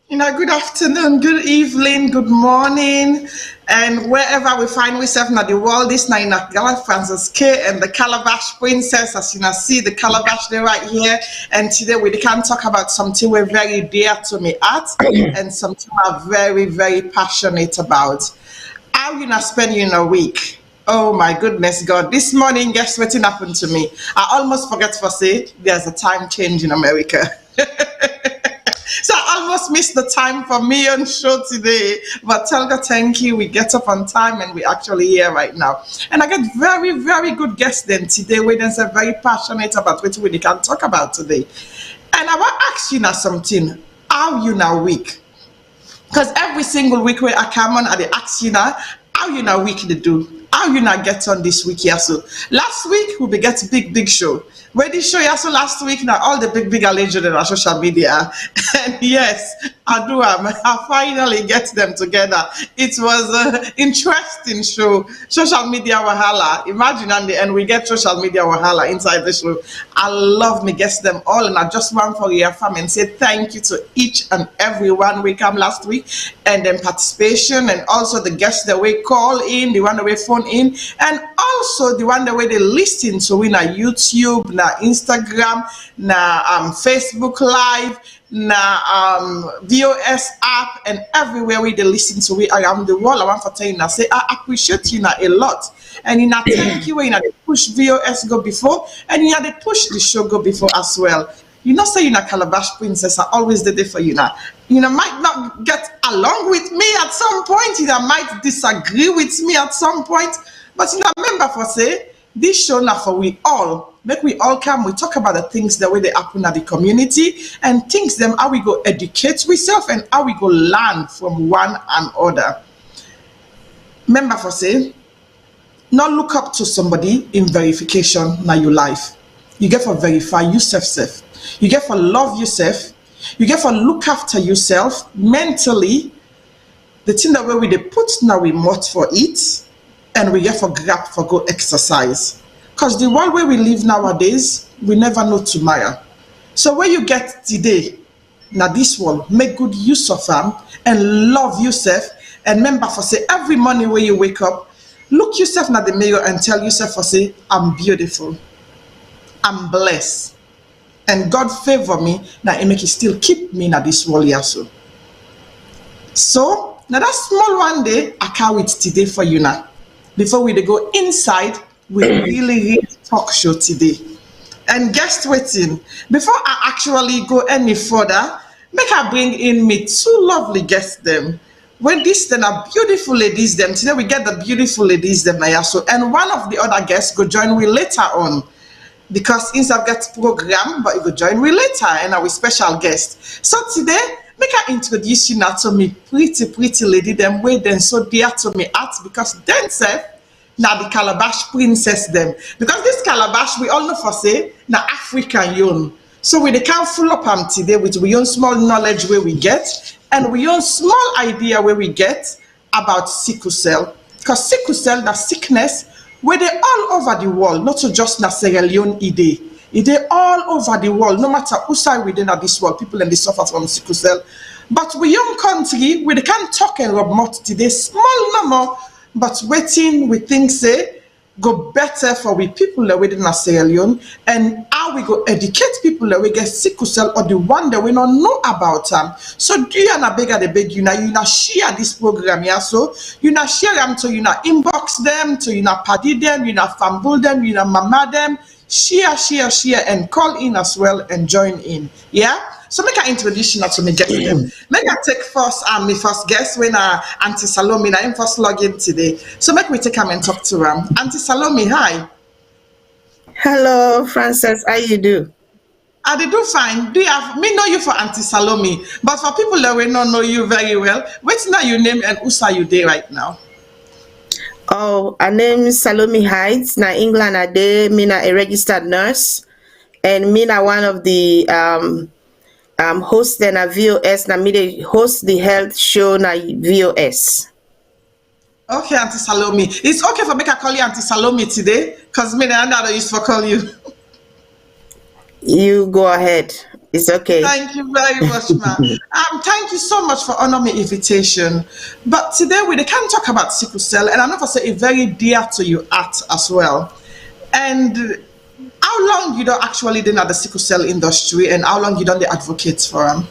Good afternoon, good evening, good morning, and wherever we find ourselves in the world, this night, Gala Francis K and the Calabash Princess, as you can see, the Calabash there right here. And today we can talk about something we're very dear to me at, and something I'm very, very passionate about. How you not spend a week? Oh my goodness, God! This morning, guess what happened to me? I almost forget to say there's a time change in America. So I almost missed the time for me on show today. But tell God thank you. We get up on time and we actually here right now. And I get very, very good guests then today. We then say very passionate about what we can talk about today. And I want to ask you now something. How you now week? Because every single week where I come on, I ask you now, how you now week to do? How you now get on this week here? So last week we be get big show. Where did show you so last week now all the big alleged on our social media. And yes, I do. I finally get them together. It was an interesting show. Social media wahala. Imagine and we get social media wahala inside the show. I love me guess them all, and I just want for your family and say thank you to each and every one we come last week, and then participation, and also the guests that we call in, the one that we phone in, and also the one that way they listen to we na YouTube, na Instagram, na Facebook Live, na VOS app, and everywhere we they listen to we around the world. I want to tell you now, say I appreciate you now a lot, and you know thank you. You know they push VOS go before, and you know they push the show go before as well. You know, say you know Calabash Princess are always there for you now. You know, might not get along with me at some point. You know, might disagree with me at some point. But you know, remember for say this show now for we all. Make we all come. We talk about the things the way they happen at the community, and things them how we go educate ourselves and how we go learn from one another. Remember for say, not look up to somebody in verification now your life. You get for verify yourself. You get for love yourself. You get for look after yourself mentally. The thing that way we they put now we mouth for it, and we get for grab for go exercise. Because the world where we live nowadays, we never know tomorrow. So when you get today, now this world, make good use of them and love yourself. And remember for say every morning when you wake up, look yourself in the mirror and tell yourself for say, I'm beautiful, I'm blessed, and God favor me. Now it make it still keep me in this world here. So now that small one day I can't wait today for you now. Before we go inside, we really talk show today. And guest waiting. Before I actually go any further, make I bring in me two lovely guests them. When this then are beautiful ladies them. Today we get the beautiful ladies them now. So and one of the other guests go join me later on. Because inside get program, but you go join me later and our special guest. So today, make I introduce you now to me pretty lady them way then so dear to me at because then say now the Calabash Princess them. Because this Calabash we all know for say now African young. So we can't full up today with we own small knowledge where we get, and we own small idea where we get about sickle cell. Because sickle cell that sickness where they all over the world, not so just na Sierra Leone ide. Ide all over the world, no matter who side within this world, people in the suffer from sickle cell. But we young country, we can't talk and rub mouth today, small number, but waiting we think say go better for we people that within Sierra Leone, and how we go educate people that we get sickle cell or the one that we don't know about them. So do you na beg the beg you na share this program here, so you na share them to you na inbox them, to you na paddy them, you na famble them, you na mama them, share and call in as well and join in. Yeah. So make I introduce you now to me guest them. Make I take first my first guest when Auntie Salome I first log in today. So make we take him and talk to him. Auntie Salome, hi. Hello, Frances. How you do? I do fine. Do you have me know you for Auntie Salome, but for people that will not know you very well, what's now your name and who are you there right now? Oh, her name is Salome Heights. Na England a day. Me na a registered nurse, and me na one of the host then a VOS. Na me dey host the health show na VOS. Okay, Auntie Salome. It's okay for me to call you Auntie Salome today, because me I know I used to call you. You go ahead. It's okay. Thank you very much, ma. Thank you so much for honoring my invitation. But today we can talk about sickle cell, and I know for say it's very dear to you art as well. And how long you don't actually done at the sickle cell industry, and how long you don't the advocate for them?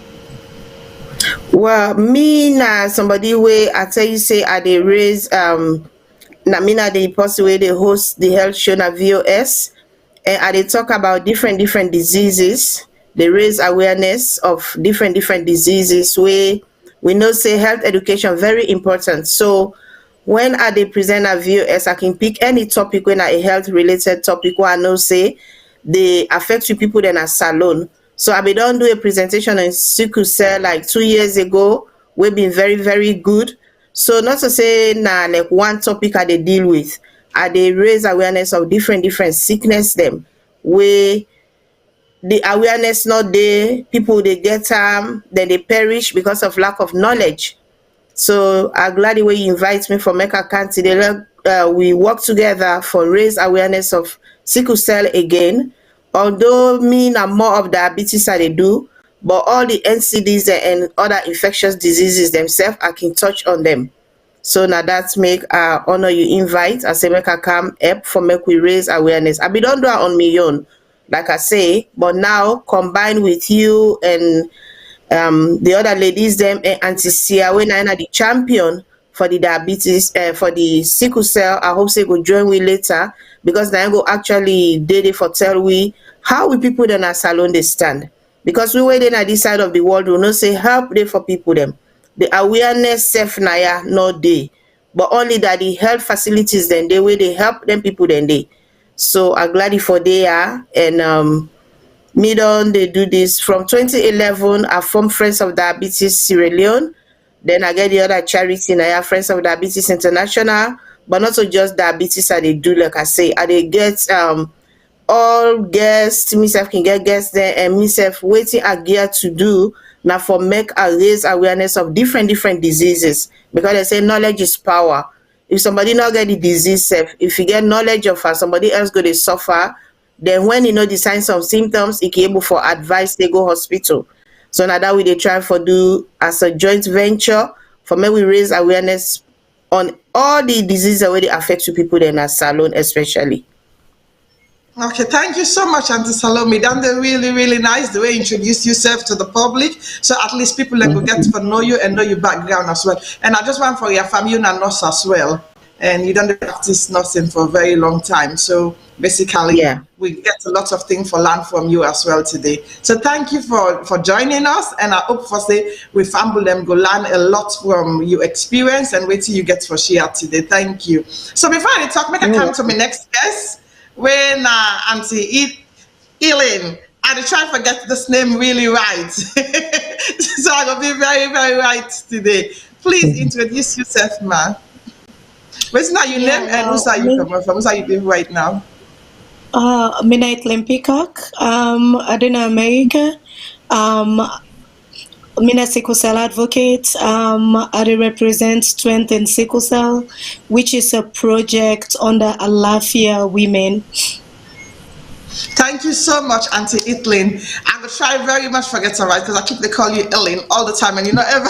Well, me na somebody wey I tell you say I dey raise na me na the person wey dey host the health show na VOS, and I dey talk about different diseases, dey raise awareness of different diseases wey we know say health education very important. So when I dey present at VOS, I can pick any topic wey na a health related topic wey I know say dey affect you people then at Salone. So I been don do a presentation on sickle cell like 2 years ago. We've been very good. So not to say na like one topic I dey deal with. I dey raise awareness of different sickness them wey the awareness not there, people they get then they perish because of lack of knowledge. So I'm glad the way you invite me for Mecca County. We work together for raise awareness of sickle cell again. Although me na more of diabetes I dey do, but all the NCDs and other infectious diseases themselves, I can touch on them. So now that's make honor you invite. I say make I come help for make we raise awareness. I be don't do it on my own, like I say, but now combine with you and the other ladies them and Auntie Sia when I the champion for the diabetes for the sickle cell. I hope they go join we later because now go actually did it for tell we how we people then at Salone they stand. Because we waiting at this side of the world, we not say help there for people them. The awareness self naya not day, but only that the health facilities then they way they help them people then they. So I'm glad for they are and me don they do this from 2011. I formed Friends of Diabetes Sierra Leone. Then I get the other charity now, Friends of Diabetes International. But not so just diabetes I they do like I say. I they get all guests, myself can get guests there and myself waiting a gear to do now for make a raise awareness of different diseases because they say knowledge is power. If somebody not get the disease if you get knowledge of her, somebody else go to suffer, then when you know the signs of symptoms, it can able for advice they go hospital. So now that we they try for do as a joint venture for me we raise awareness on all the diseases that already affect you people in our Salone especially. Okay, thank you so much, Auntie Salome. Done the really nice the way you introduce yourself to the public, so at least people like will get to know you and know your background as well. And I just want for your family, you're a nurse as well, and you done practice nursing for a very long time. So basically, Yeah. we get a lot of things for learn from you as well today. So thank you for joining us, and I hope for say we family them go learn a lot from your experience and wait till you get for share today. Thank you. So before I talk, make a come to my next guest. When Auntie Elaine, I try to forget this name really right. So I'm gonna be very right today. Please introduce yourself, ma. What's now your Yeah, name and who's well, are you coming from? Who's are you doing right now? Midnight Peacock, I do America. Um, Mina sickle cell advocate. I do represent Strength in Sickle Cell, which is a project under Alafia Women. Thank you so much, Auntie Itlin. I'm gonna try very much forget to write because I keep they call you Elaine all the time and you not ever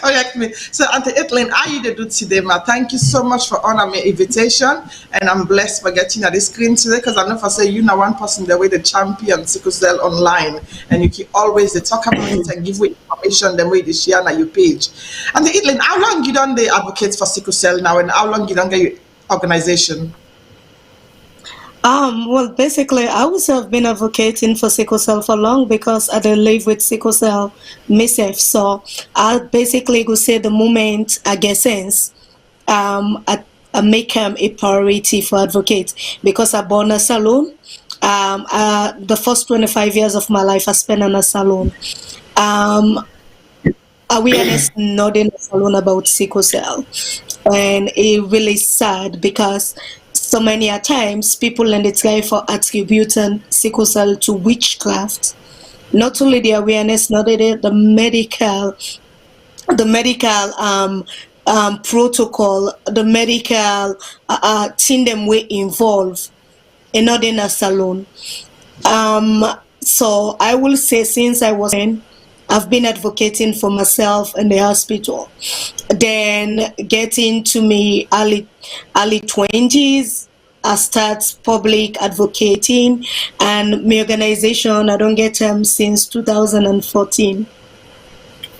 correct me. So Auntie Itlin, how you do today, ma? Thank you so much for honoring my invitation, and I'm blessed for getting at the screen today because I know if I say you know one person the way the champion sickle cell online, and you can always they talk about it and give you information the way they share on your page. Auntie Itlin, how long you done the advocate for sickle cell now, and how long you done get your organization? Well, basically, I would have been advocating for sickle cell for long because I don't live with sickle cell myself. So I basically go say the moment I get sense, I make him a priority for advocates because I born a Salone. The first 25 years of my life I spent in a Salone. Awareness not in a Salone about sickle cell, and it really sad because so many a times people in the try for attributing sickle cell to witchcraft. Not only the awareness, not only the medical protocol, the medical thing them we involve in not in a Salone. So I will say since I was 10, I've been advocating for myself in the hospital. Then getting to me early 20s, I start public advocating, and my organization, I don't get them since 2014.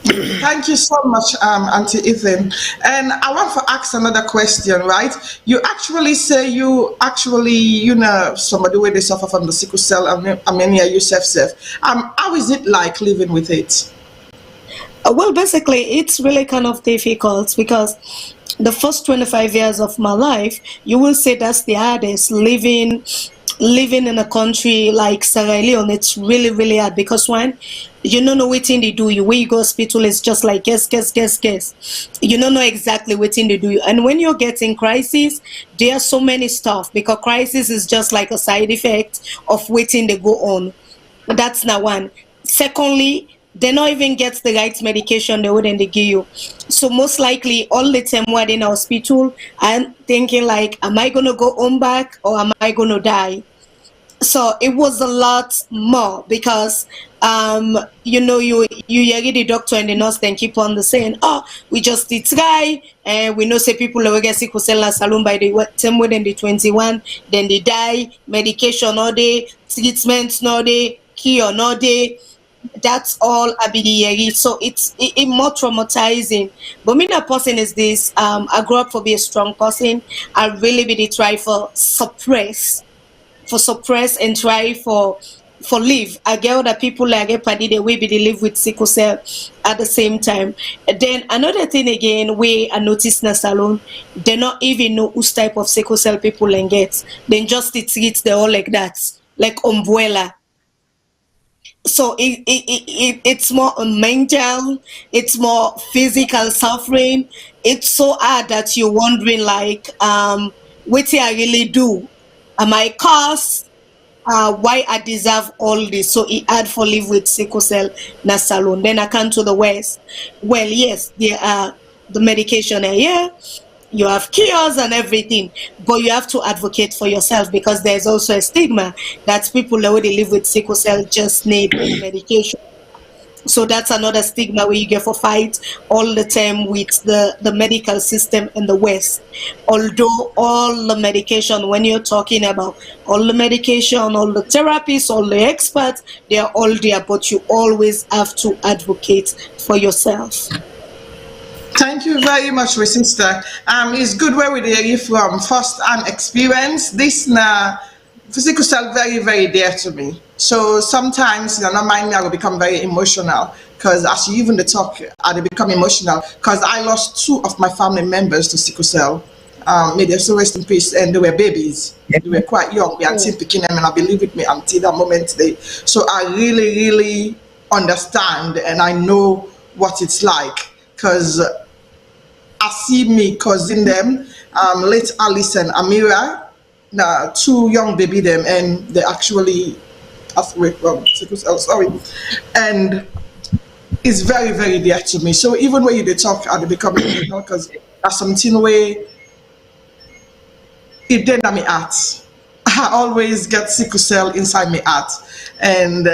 Thank you so much, Auntie Ethan. And I want to ask another question, right? You actually say you actually, somebody where they suffer from the sickle cell anemia yourself. How is it like living with it? Well, basically, it's really kind of difficult because the first 25 years of my life, you will say that's the hardest. Living in a country like Sierra Leone, it's really, really hard because one, you don't know what thing they do you. When you go hospital, it's just like guess. You don't know exactly what thing they do you. And when you're getting crisis, there are so many stuff because crisis is just like a side effect of waiting they go on. That's not one. Secondly, they not even get the right medication they wouldn't they give you. So most likely all the time while in hospital, I'm thinking like, am I gonna go home back or am I gonna die? So it was a lot more because you hear the doctor and the nurse then keep on the saying, oh, we just did try, and we know say people will get sickle cell and Salone by the time within the 21, then they die, medication no day, treatment no day, cure no day. That's all I be hearing. So it more traumatizing. But me that person is this, I grew up to be a strong person. I really be the try for suppress and try for live. I get other people like get party the way they live with sickle cell at the same time. And then another thing again, we I noticed in Salone, they not even know whose type of sickle cell people and get. Then just it treats they all like that, like umbrella. So it's more mental, it's more physical suffering. It's so hard that you're wondering like, what did I really do? Am I cursed? Why I deserve all this? So it had for live with sickle cell na Salone. Then I come to the West. Well, yes, there are the medication are here. You have cures and everything, but you have to advocate for yourself because there's also a stigma that people that they live with sickle cell just need medication. So that's another stigma where you get for fight all the time with the medical system in the West. Although all the medication, when you're talking about all the medication, all the therapists, all the experts, they are all there, but you always have to advocate for yourself. Thank you very much, my sister. It's good where we hear you from first-hand experience. This na physical cell very, very dear to me. So sometimes, not mind me, I will become very emotional because as you even the talk, I will become emotional because I lost two of my family members to sickle cell. May they so rest in peace, and they were babies. They were quite young. Me until picking them, and I believe with me until that moment today. So I really, really understand, and I know what it's like because I see me causing them, late Alice and Amira, two young baby them, and they actually passed away from sickle cell, sorry. And it's very, very dear to me. So even when you they talk, I become emotional because that's something where it then at me heart. I always get sickle cell inside my heart. And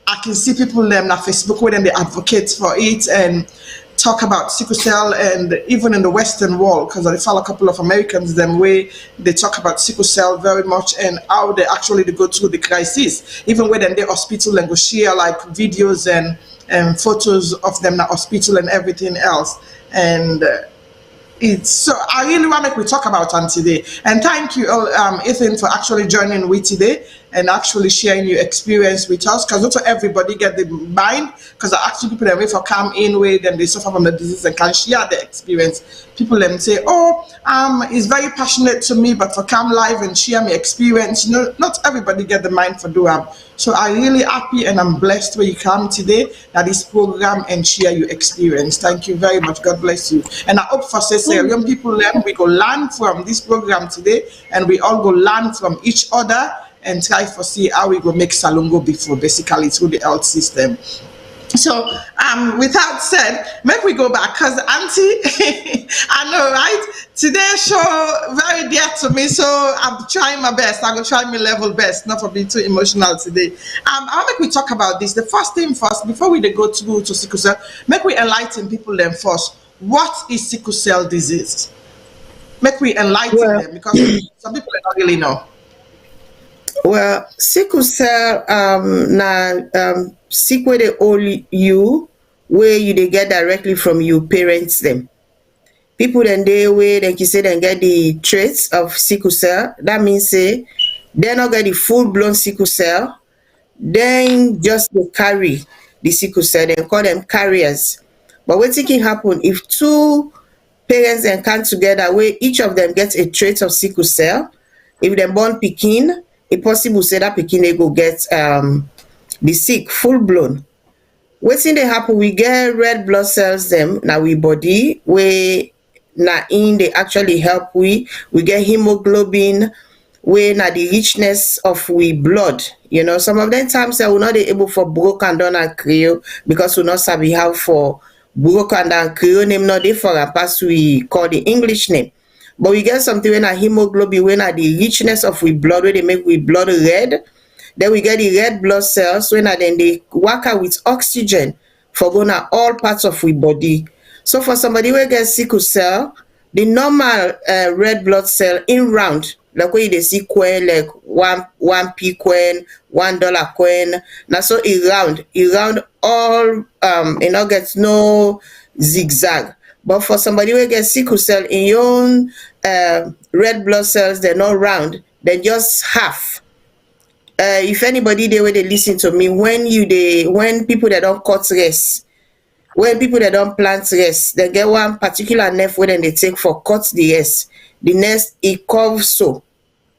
I can see people them on Facebook when they advocate for it and talk about sickle cell, and even in the Western world, because I follow a couple of Americans them way they talk about sickle cell very much and how they actually go through the crisis. Even when they hospital and go share like videos and photos of them in the hospital and everything else. And it's so I really want to make we talk about it today. And thank you, Ethan, for actually joining with today and actually sharing your experience with us. Because not everybody get the mind. Because I actually people that wait for come in with and they suffer from the disease and can share their experience. People them say, oh, it's very passionate to me, but for come live and share my experience, not everybody get the mind for do them. So I'm really happy and I'm blessed where you come today at this program and share your experience. Thank you very much. God bless you. And I hope for say young people learn, we go learn from this program today and we all go learn from each other and try to see how we go make Salone go before basically through the health system. So, without said, make we go back because Auntie, I know, right? Today's show very dear to me, so I'm trying my best. I will try my level best, not for being too emotional today. I'll make we talk about this. The first thing first, before we dey go to sickle cell, make we enlighten people then first. What is sickle cell disease? Make we enlighten Well, them because some people don't really know. well, sickle cell na sick wey dey hold you, wey you dey get directly from you parents dem. People dem dey wey dem say dem get the traits of sickle cell. That means say dem no get the full blown sickle cell, dem just dey carry the sickle cell. Dem call them carriers. But wetin can happen if two parents dem come together wey each of them get a trait of sickle cell? If dem born pikin, e possible say that pikin dey go get the sick full blown. Wetin dey happen? We get red blood cells dem na we body wey na in dey actually help we get hemoglobin wey na the richness of we blood. You know, some of them times we not dey able for broken down and creole because we not sabi how for broken down creole name not dey for am pass we call the English name. But we get something when a hemoglobin, when a the richness of we blood, where they make we blood red. Then we get the red blood cells when then they work out with oxygen for going to all parts of we body. So for somebody who gets sickle cell, the normal red blood cell in round, like where they see coin, like one p coin, $1 coin. Now so it round all it not gets no zigzag. But for somebody who gets sickle cell in your own red blood cells, they're not round, they're just half. If anybody they where they listen to me, when people that don't cut rest, when people that don't plant rest, they get one particular nerve where they take for cut the rest. The next it curves so.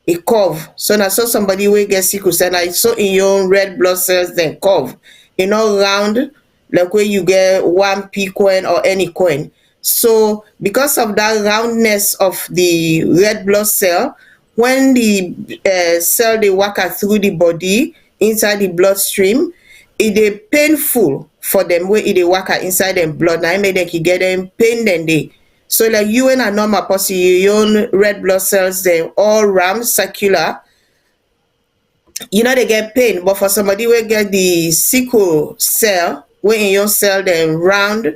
It curve. So now so somebody will get sickle cell, now so in your own red blood cells then curve. You know round like where you get 1p coin or any coin. So because of that roundness of the red blood cell, when the cell they walk through the body inside the bloodstream, it is painful for them where it they walk inside them blood. Now I made them get them pain then they. So like you and a normal person, your own red blood cells they all round circular. You know they get pain, but for somebody who get the sickle cell, where in your cell then round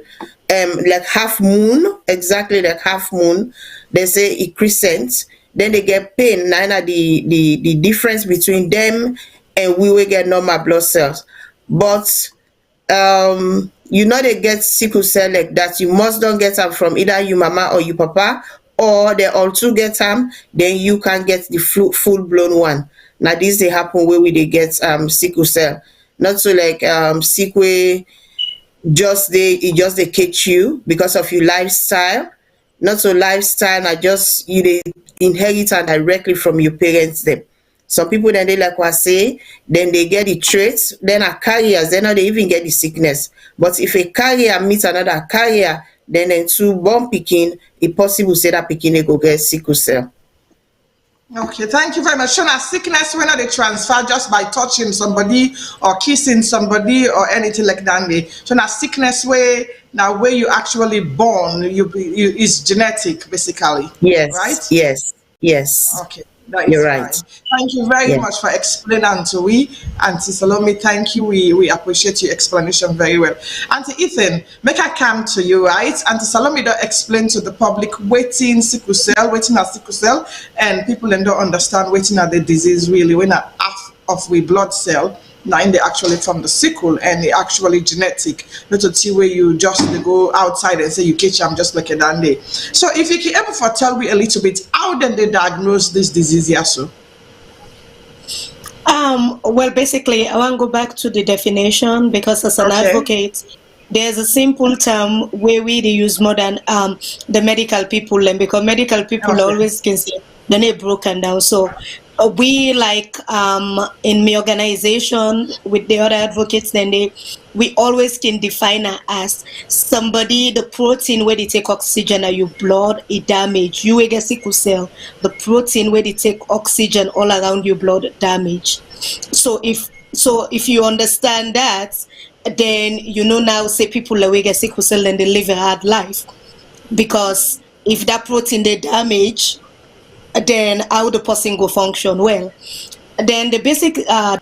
like half moon, exactly like half moon, they say it crescent, then they get pain. Now the difference between them and we will get normal blood cells. But you know they get sickle cell like that, you must don't get them from either you mama or you papa, or they all two get them, then you can get the full blown one. Now this they happen where we they get sickle cell. Not so like sick way just they catch you because of your lifestyle. Not so lifestyle, I just you they inherit and directly from your parents them. Some people then they like what I say, then they get the traits, then are carriers, then they even get the sickness. But if a carrier meets another carrier, then two born picking, it possible say that picking they go get sickle cell. Okay, thank you very much. So now sickness when they transfer just by touching somebody or kissing somebody or anything like that. So now sickness where you actually born, you is genetic basically. Yes, right? Yes. Okay, that is You're fine. right. Thank you very much for explaining to we. Auntie Salome, thank you. We appreciate your explanation very well. Auntie Ethan, make I come to you, right? Auntie Salome don't explain to the public waiting sickle cell, waiting at sickle cell, and people then don't understand waiting at the disease really when half of we blood cell. Now in the actually from the sickle and the actually genetic, not to see where you just go outside and say you catch them just like a dandy. So if you can ever tell me a little bit, how then they diagnose this disease here, so? Well, basically, I want to go back to the definition because as an advocate, there's a simple term where we use more than the medical people, and because medical people always can say the name broken down. So we like in my organization with the other advocates, then we always can define her as somebody, the protein where they take oxygen or your blood, it damage. You will get sickle cell, the protein where they take oxygen all around your blood damage. So if you understand that, then now say people away get sickle cell and they live a hard life, because if that protein they damage, then how the person go function well. Then the basic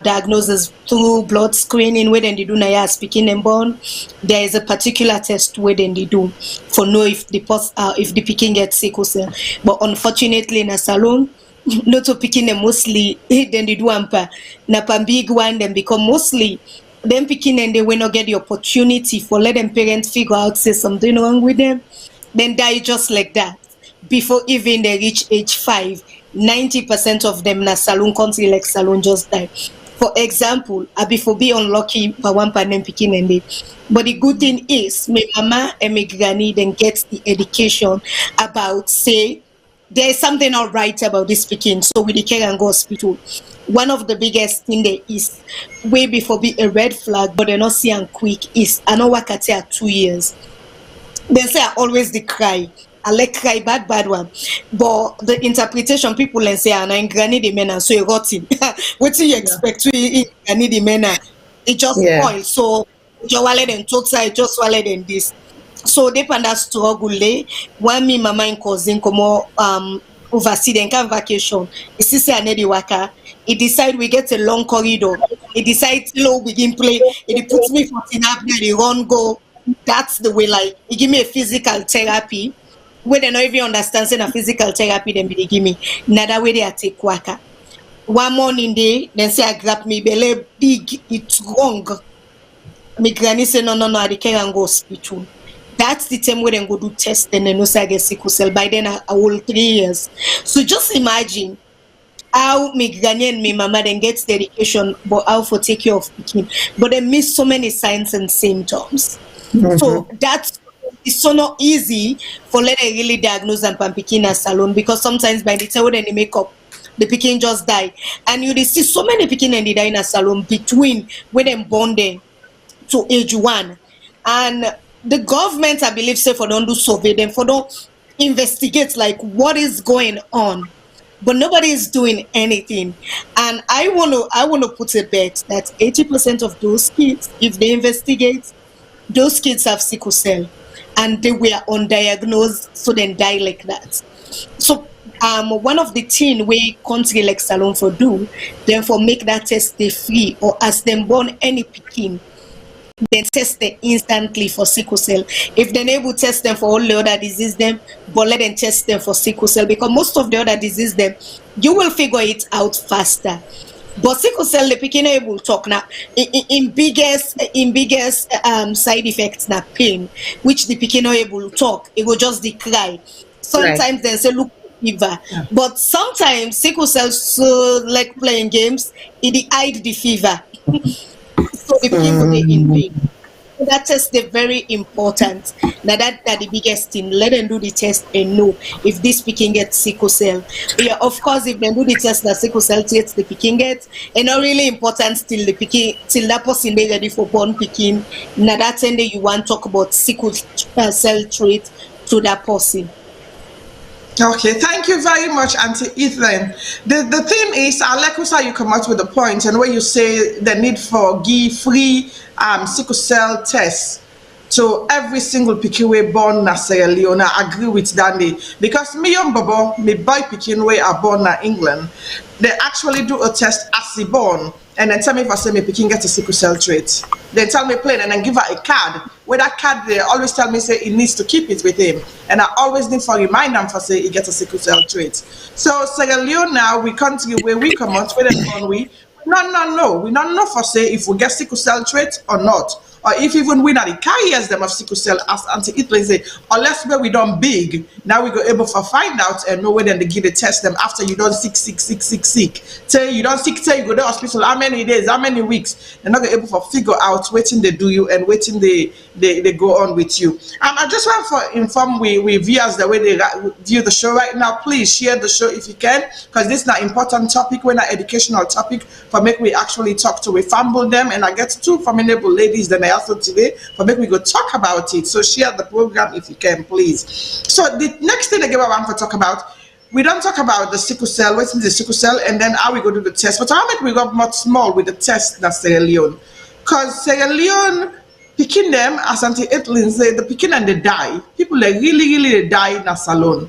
diagnosis through blood screening where then they do na speaking and born. There is a particular test where then they do for know if the pikin gets sickle cell. But unfortunately in a Salone, not to picking them mostly then they do ampa. Na pan big one then become mostly them picking and they will not get the opportunity for let them parents figure out say something wrong with them, then die just like that before even they reach age 5. 90% of them na Salone country like Salone just die. For example, I before be unlucky for one partner picking and they. But the good thing is, my mama and my granny then gets the education about say there is something not right about this picking, so we care and go hospital. One of the biggest thing there is way before be a red flag, but they're not seeing quick is I know what I say 2 years. They say I always the cry. I like cry bad one. But the interpretation people and say I'm granny the men so you got him. What do you expect to granny the men? It just spoil. So you wallet and total just wallet and this. So they panda struggle when me mama and cousin come oversee the kind vacation. It's say anedi waka. It decide we get a long corridor. It decide low begin play. It puts me for up there, the run go. That's the way like it give me a physical therapy. Where they not even understand saying a physical therapy, then they give me. Another way they take waka. One morning day, then say I grab me belly big, it's wrong. My granny say no, I can't go hospital. That's the time where they go do test and then no say I get sickle cell. By then I will 3 years. So just imagine how my granny and my mama then gets the education, but how for take care of picking. But they miss so many signs and symptoms. So that's it's so not easy for let them really diagnose and picking as Salone, because sometimes by the time when they make up, the picking just die. And you see so many picking and they die in a Salone between when them born there to age 1. And the government, I believe, say for don't do survey them, for don't investigate like what is going on. But nobody is doing anything. And I wanna put a bet that 80% of those kids, if they investigate, those kids have sickle cell and they were undiagnosed, so then die like that. So one of the things we country like Salone for do, then for make that test they free, or as them born any picking, they test them instantly for sickle cell. If they're able to test them for all the other disease them, but let them test them for sickle cell, because most of the other disease them, you will figure it out faster. But sickle cell, the picking able talk now. In biggest side effects na pain, which the picking not able to talk. It will just cry. Sometimes they say look fever, but sometimes sickle cell so like playing games, it hide the fever. So the picking will be in pain. That test is very important. Now that's the biggest thing. Let them do the test and know if this picking gets sickle cell. Yeah, of course, if they do the test that sickle cell gets the picking gets, and not really important till the picking till that person they ready for born picking. Now that's when you want to talk about sickle cell trait to that person. Okay, thank you very much, Auntie Ethan. The thing is, I like how you come out with the point, and where you say the need for give free sickle cell tests to every single pikin way born na Sierra Leone. I agree with Danny, because me and Bobo, me boy pikin way are born na England, they actually do a test as he born, and then tell me if I say me pikin get a sickle cell trait. They tell me plain, and then give her a card. With that card, they always tell me say he needs to keep it with him, and I always need for remind them for say he gets a sickle cell trait. So Sierra Leone now, we country where we come out with it, we no, we don't know for say if we get sickle cell trait or not, or if even we not the carriers them of sickle cell, as Auntie Italy say, unless where we done big, now we go able to find out and know where then they give the test them after you don't sick. Say you don't sick, say you go to the hospital, how many days, how many weeks, they're not able to figure out waiting they do you and waiting they go on with you. I just want to inform we viewers the way they view the show right now. Please share the show if you can, because this is an important topic, we're not educational topic for make we actually talk to we fumble them, and I get 2 formidable ladies that I also today for make we go talk about it. So share the program if you can, please. So the next thing I want to talk about, we don't talk about the sickle cell, what's in the sickle cell, and then how we go do the test. But how make we got much small with the test that's Sierra Leone? Because Sierra Leone, picking them, as Auntie Etlin said, the picking and they die. People they really they die in a salon.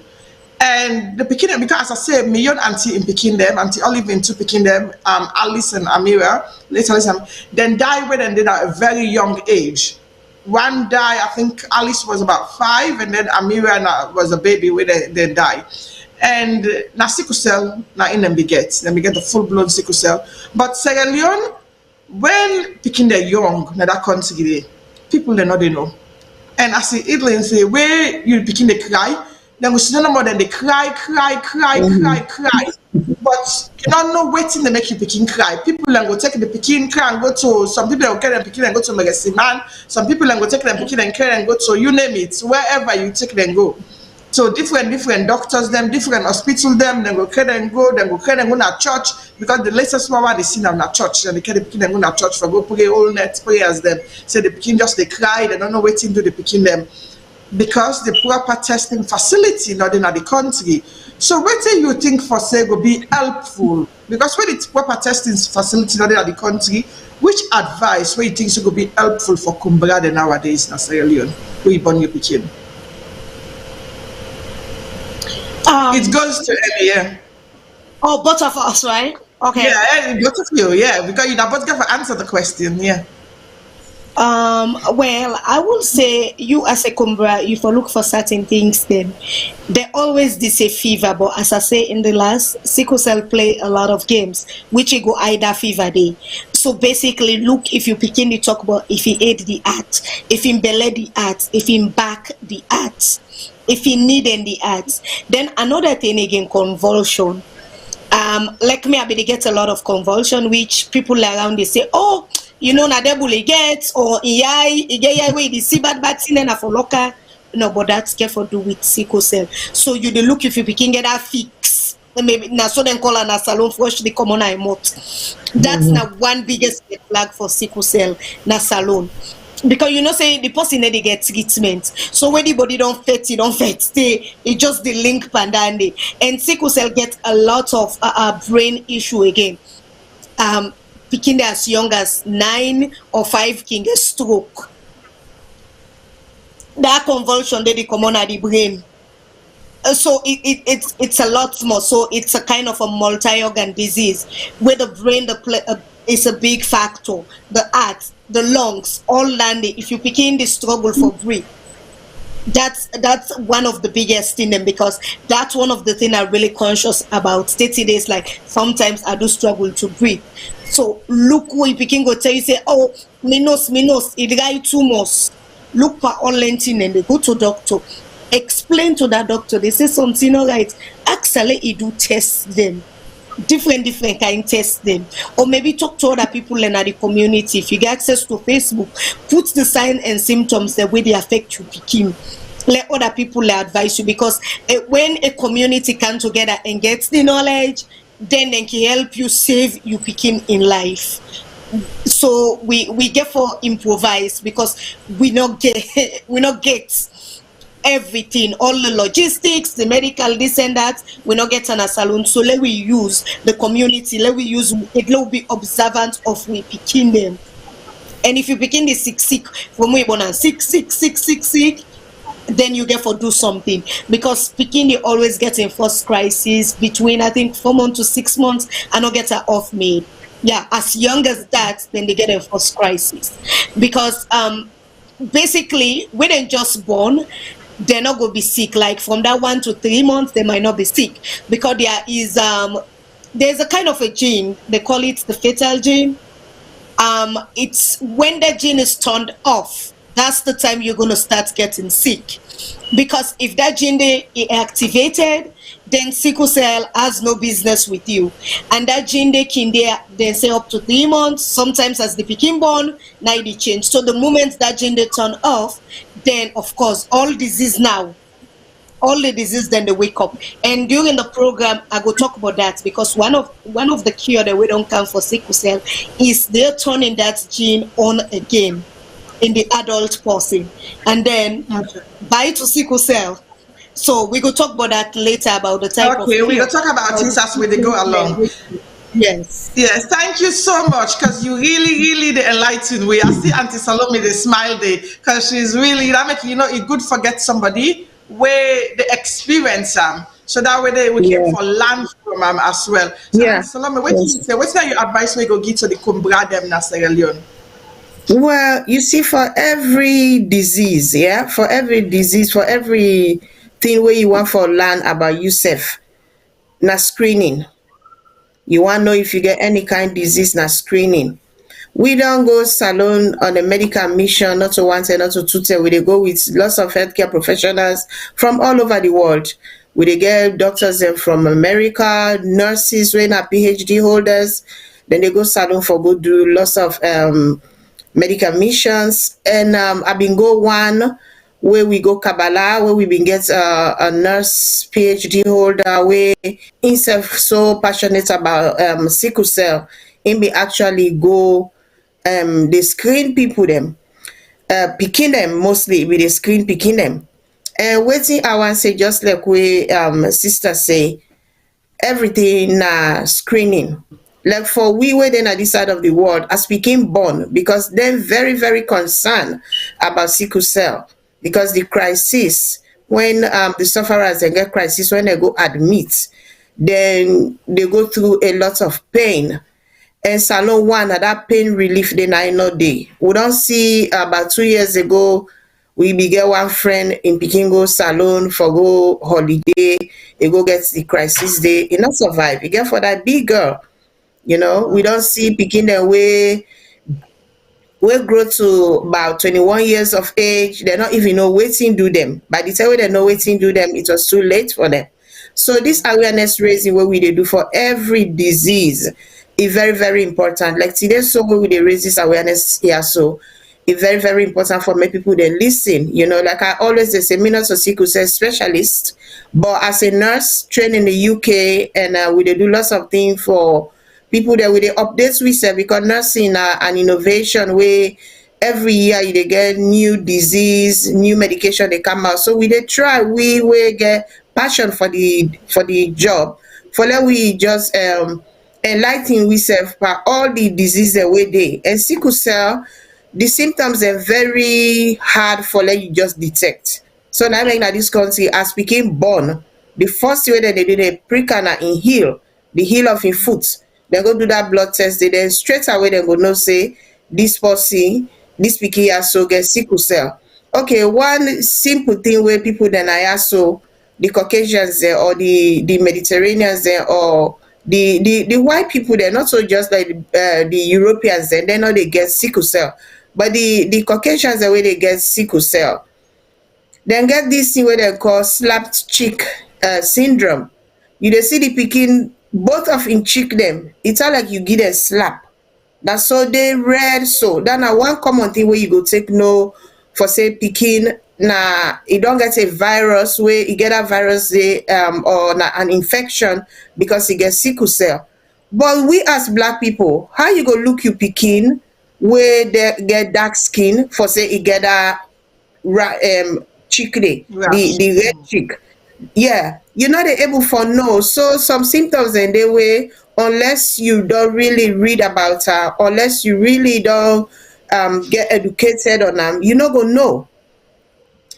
And the picking because as I say, me young auntie in picking them, Auntie Olive into picking them, Alice and Amira, later then die when they are at a very young age. One died, I think Alice was about 5, and then Amira was a baby when they die. And now sickle cell, now in them beget the full blown sickle cell. But Sierra Leone, when picking their young, now that country, people they know. And I see Idlin say, where you picking the cry, then we see no more than they cry. But you don't know waiting to make you picking cry. People then go take the picking cry and go to, some people will carry them picking and go to Magazine Man. Some people then go take them picking and carry and go to, you name it, wherever you take them go. So different doctors, them different hospitals, them go carry and go to church, because the latest one they see now na church, and they carry the picking and go to church for go pray all night prayers them. Say the picking just they cry, they don't know waiting to the picking them. Because the proper testing facility not in the country. So what do you think for say will be helpful? Because when it's proper testing facility not in the country, which advice what you think will be helpful for Kumbrade nowadays in Sierra Leone? Who you born your picking? It goes to Emmy, Oh, both of us, right? Okay. Yeah, both of you, yeah, because you both got to answer the question, yeah. Well, I will say you as a Kumbra, if you look for certain things, then they always this a fever. But as I say in the last, sickle cell play a lot of games, which you go either fever day. So basically, look if you begin to talk about if he ate the act, if he belly the act, if he back the act, if he need the act. Then another thing again, convulsion. Like me, I be get a lot of convulsion, which people around they say, oh, you know, na debule get or yeah, way the see bad thing and for local. No, but that's careful do with sickle cell. So you the look if you can get that fix. Maybe na so then call an Salone fresh the common I mot. That's not one biggest red flag for sickle cell na Salone. Because you know say the person they get treatment. So when the body don't fit, stay. It just the link pandande. And sickle cell get a lot of brain issue again. Picking as young as 9 or 5 can get stroke. That convulsion they come on at the brain. So it's a lot more. So it's a kind of a multi-organ disease where the brain is a big factor. The heart, the lungs, all landing. If you begin the struggle for breath, that's one of the biggest in them, because that's one of the things I'm really conscious about 30 days. Like sometimes I do struggle to breathe. So look who you begin go tell you say, oh, minus, it guy too much. Look for online thing and they go to doctor. Explain to that doctor. They say something all right. Actually, he do test them. Different kind test them, or maybe talk to other people in the community. If you get access to Facebook, put the signs and symptoms the way they affect you picking. Let other people advise you, because when a community come together and gets the knowledge, then they can help you save you picking in life. So we get for improvise, because we not get everything, all the logistics, the medical, this and that, we not get on a salon. So let we use the community, let we use it, will be observant of we picking them. And if you begin the sick from we born and sick, then you get for do something, because picking you always get in first crisis between I think 4 months to 6 months and not get her off made. Yeah, as young as that, then they get in first crisis, because basically when they just born, they're not going to be sick. Like from that 1 to 3 months, they might not be sick, because there is there's a kind of a gene, they call it the fetal gene. It's when the gene is turned off, that's the time you're going to start getting sick. Because if that gene is activated, then sickle cell has no business with you. And that gene they can they say up to 3 months, sometimes as the picking born, now they change. So the moment that gene they turn off, then of course all the disease then they wake up. And during the program I go talk about that, because one of the cure that we don't come for sickle cell is they're turning that gene on again in the adult person, and then by to sickle cell. So we go talk about that later, about the type of we will talk about it as we go along. Yes. Yes, thank you so much because you really, really the enlightened way. I see Auntie Salome the smile day because she's really that make it good forget somebody where the experience so that way we came Yeah. for learn from as well. So Yeah. Auntie Salome, what you Yes. say? What's that your advice we go give to the Kumbra them na Sierra Leone? Well, you see, for every disease, yeah, for every disease, for every thing where you want for learn about yourself, na screening. You want to know if you get any kind disease, na screening. We don't go Salone on a medical mission, not to one thing, not to two thing. We dey go with lots of healthcare professionals from all over the world. We dey get doctors dem from America, nurses wey na PhD holders. Then they go Salone for go do lots of medical missions. And I been go one where we go Kabbalah, where we been get a nurse PhD holder where himself so passionate about sickle cell. Him be actually go dey screen people dem, pikin dem mostly we dey screen pikin dem. And wetin I wan say, just like wey sister say, everything na screening. Like for we wey dey na this side of the world, as pikin born, because dem very very concerned about sickle cell, because the crisis when the sufferers dem get crisis when dem go admit, then they go through a lot of pain. And Salone one na that pain relief dey na no dey. We don see about 2 years ago, we be get one friend in pikin go Salone for go holiday, e go get the crisis dey, e no survive. E get for that big girl, we don see pikin dem wey grow to about 21 years of age, dem no even know wetin do dem. By the time wey dem know wetin do dem, it was too late for dem. So this awareness raising wey we dey do for every disease is very very important. Like today so wey we dey raise this awareness here, so e very very important for make people dey lis ten. Like I always dey say, me not a sickle cell specialist, but as a nurse trained in the UK, and we dey do lots of things for people that we dey update we sef, because nursing na an innovation wey every year you dey get new disease, new medication dey come out. So we dey try, we wey get passion for the job, for let we just enligh we sef by all the disease dem wey dey. And sickle cell, the symptoms are very hard for let you just detect. So na make na this country, as pikin born, the first way that they do, they prick am na im heel, the heel of im foot. Dem go do that blood test, they then straight away dem go know say this person, this pikin also get sickle cell. Okay, one simple thing where people then I also, the Caucasians there, or the Mediterraneans there, or the white people, they're not so just like the Europeans, then they know they get sickle cell. But the Caucasians, the way they get sickle cell, then get this thing where they call slapped cheek syndrome. You dey see the pikin, both of im cheek them, it's all like you give a slap. That's so they red. So that na one common thing where you go take know for say pikin na e don't get a virus, where e get a virus dey or na an infection because e get sickle cell. But we as black people, how you go look you pikin where they get dark skin for say e get a cheek dey, Yes. the red cheek? Yeah, you're not able for no. So some symptoms in the way, unless you don't really read about her, unless you really don't get educated on them, you not gonna know.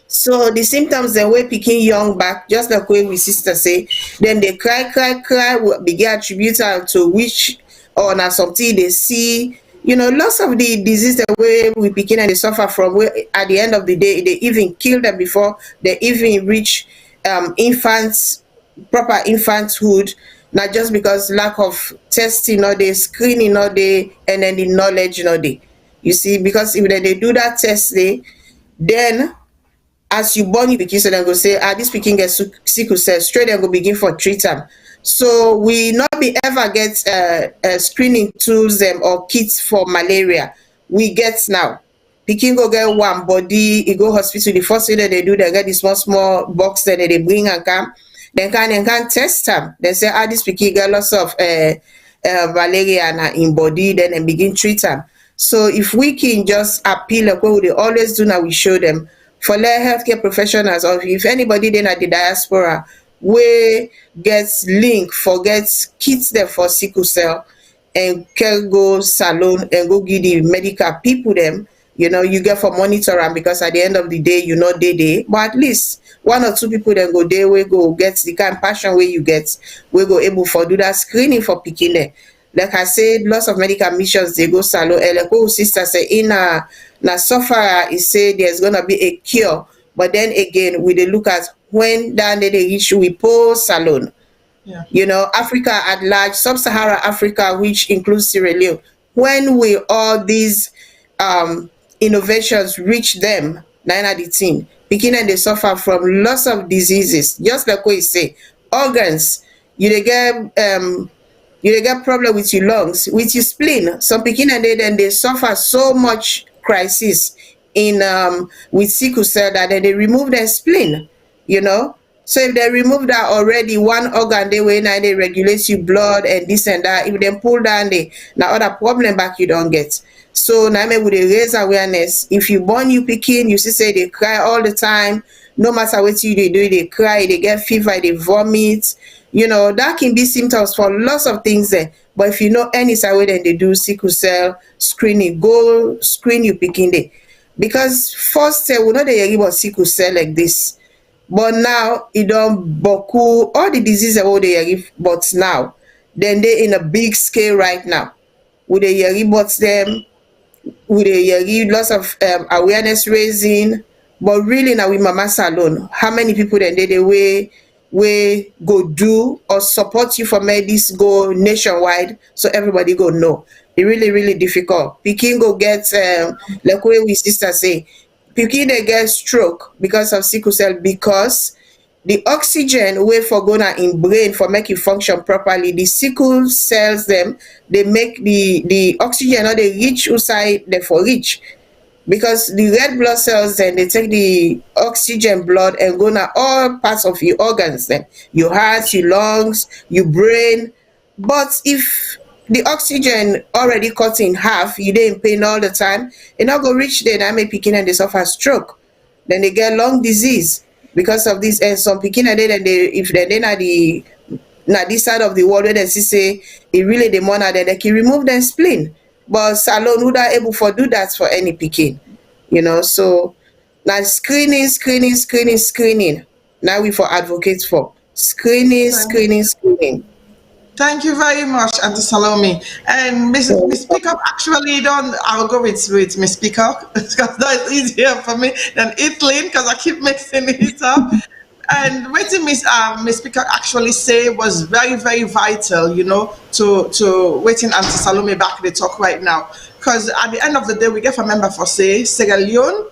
So the symptoms then way picking young back, just like way we sister say, then they cry, will begin attribute to which or na something they see. Lots of the disease the way we begin and they suffer from, where at the end of the day, they even kill them before they even reach infants, proper infanthood, not just because lack of testing or the screening or the and then the knowledge they. You see, because if they do that test, then as you born you pikin, so dem go say, this pikin get sickle cell, straight dem go begin for treat am. So we not be ever get screening tools or kits for malaria. We get now. Pikin go get one body, e go hospital, the first thing that they do, they get this small box that they bring and come. Then can test am. They say, this pikin get lots of malaria na in body, then they begin treat am. So if we can just appeal like what they always do now, we show them for let healthcare professionals, or if anybody then at the diaspora we gets link for gets kits there for sickle cell, and can go Salone and go give the medical people them, you know, you get for monitor am, because at the end of the day you know dey, but at least one or two people then go there, we go get the kind of passion where you get, we go able for do that screening for picking them. Like I said, lots of medical missions they go Salone, and like what sister say in na so far is say there's gonna be a cure, but then again we dey look at when that they reach we post Salone. Yeah. You know, Africa at large, sub-Saharan Africa, which includes Sierra Leone, when will all these innovations reach them, nine at the thing, beginning they suffer from lots of diseases, just like what you say, organs, you dey get problem with your lungs, with your spleen. Some beginning they suffer so much crisis in with sickle cell that then they remove their spleen, you know. So if they remove that already, one organ they way now they regulate your blood and this and that. If they pull down the now other problem back you don't get. So now me would they raise awareness. If you born you pikin, you see say they cry all the time. No matter what you do, they cry, they get fever, they vomit. You know, that can be symptoms for lots of things there. But if you know any way then they do sickle cell screening, go screen you pikin day. Because first we know they hear about sickle cell like this. But now it don't boku all the diseases what they hear, but now then they in a big scale right now. Would they hear about them? Would they hear lots of awareness raising? But really now with Mama Salone, how many people then they way go do or support you for make this go nationwide so everybody go know? It really difficult. Pikin go get like way we sister say, pikin they get stroke because of sickle cell, because the oxygen way for gonna in brain for make it function properly, the sickle cells them they make the oxygen or they reach outside they for reach, because the red blood cells then they take the oxygen blood and go na all parts of your organs then, your heart, your lungs, your brain. But if the oxygen already cut in half, you dey in pain all the time, e not go reach there, that make pikin and they suffer stroke, then they get lung disease because of this. And some pikin and then they if they na the na this side of the world where they see say it really the money, then they can remove their spleen. But Salone would are able for do that for any pikin, you know. So now screening. Now we for advocates for screening. Thank you very much, Auntie Salome. And Miss Peacock actually don't, I'll go with Miss Peacock because that is easier for me than Evelyn because I keep mixing it up. And waiting Miss Peacock actually say was very vital, you know, to waiting Auntie Salome back the talk right now. Because at the end of the day, we get a member for say Sierra Leone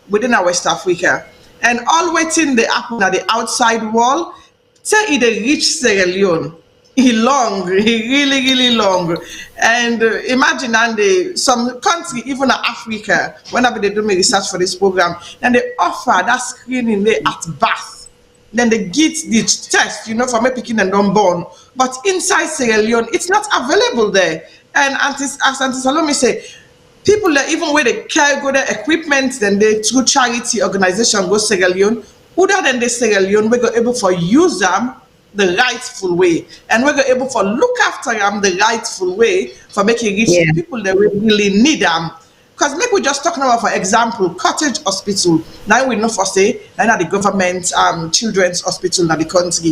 within our West Africa. And all waiting they happen at the outside wall, say it reach Sierra Leone. He really long. And imagine and some country, even Africa, whenever they do my research for this program, and they offer that screening they at birth. Then they get the test, you know, for me picking and unborn. But inside Sierra Leone, it's not available there. And as Auntie Salome say, people that even where they carry go their equipment, then they through charity organization go Sierra Leone, other than the Sierra Leone, we go able for use them the rightful way, and we're able for look after them the rightful way for making reach people that we really need them. Because maybe we just talking about, for example, Cottage Hospital. Now we know for say, now the government children's hospital in the country.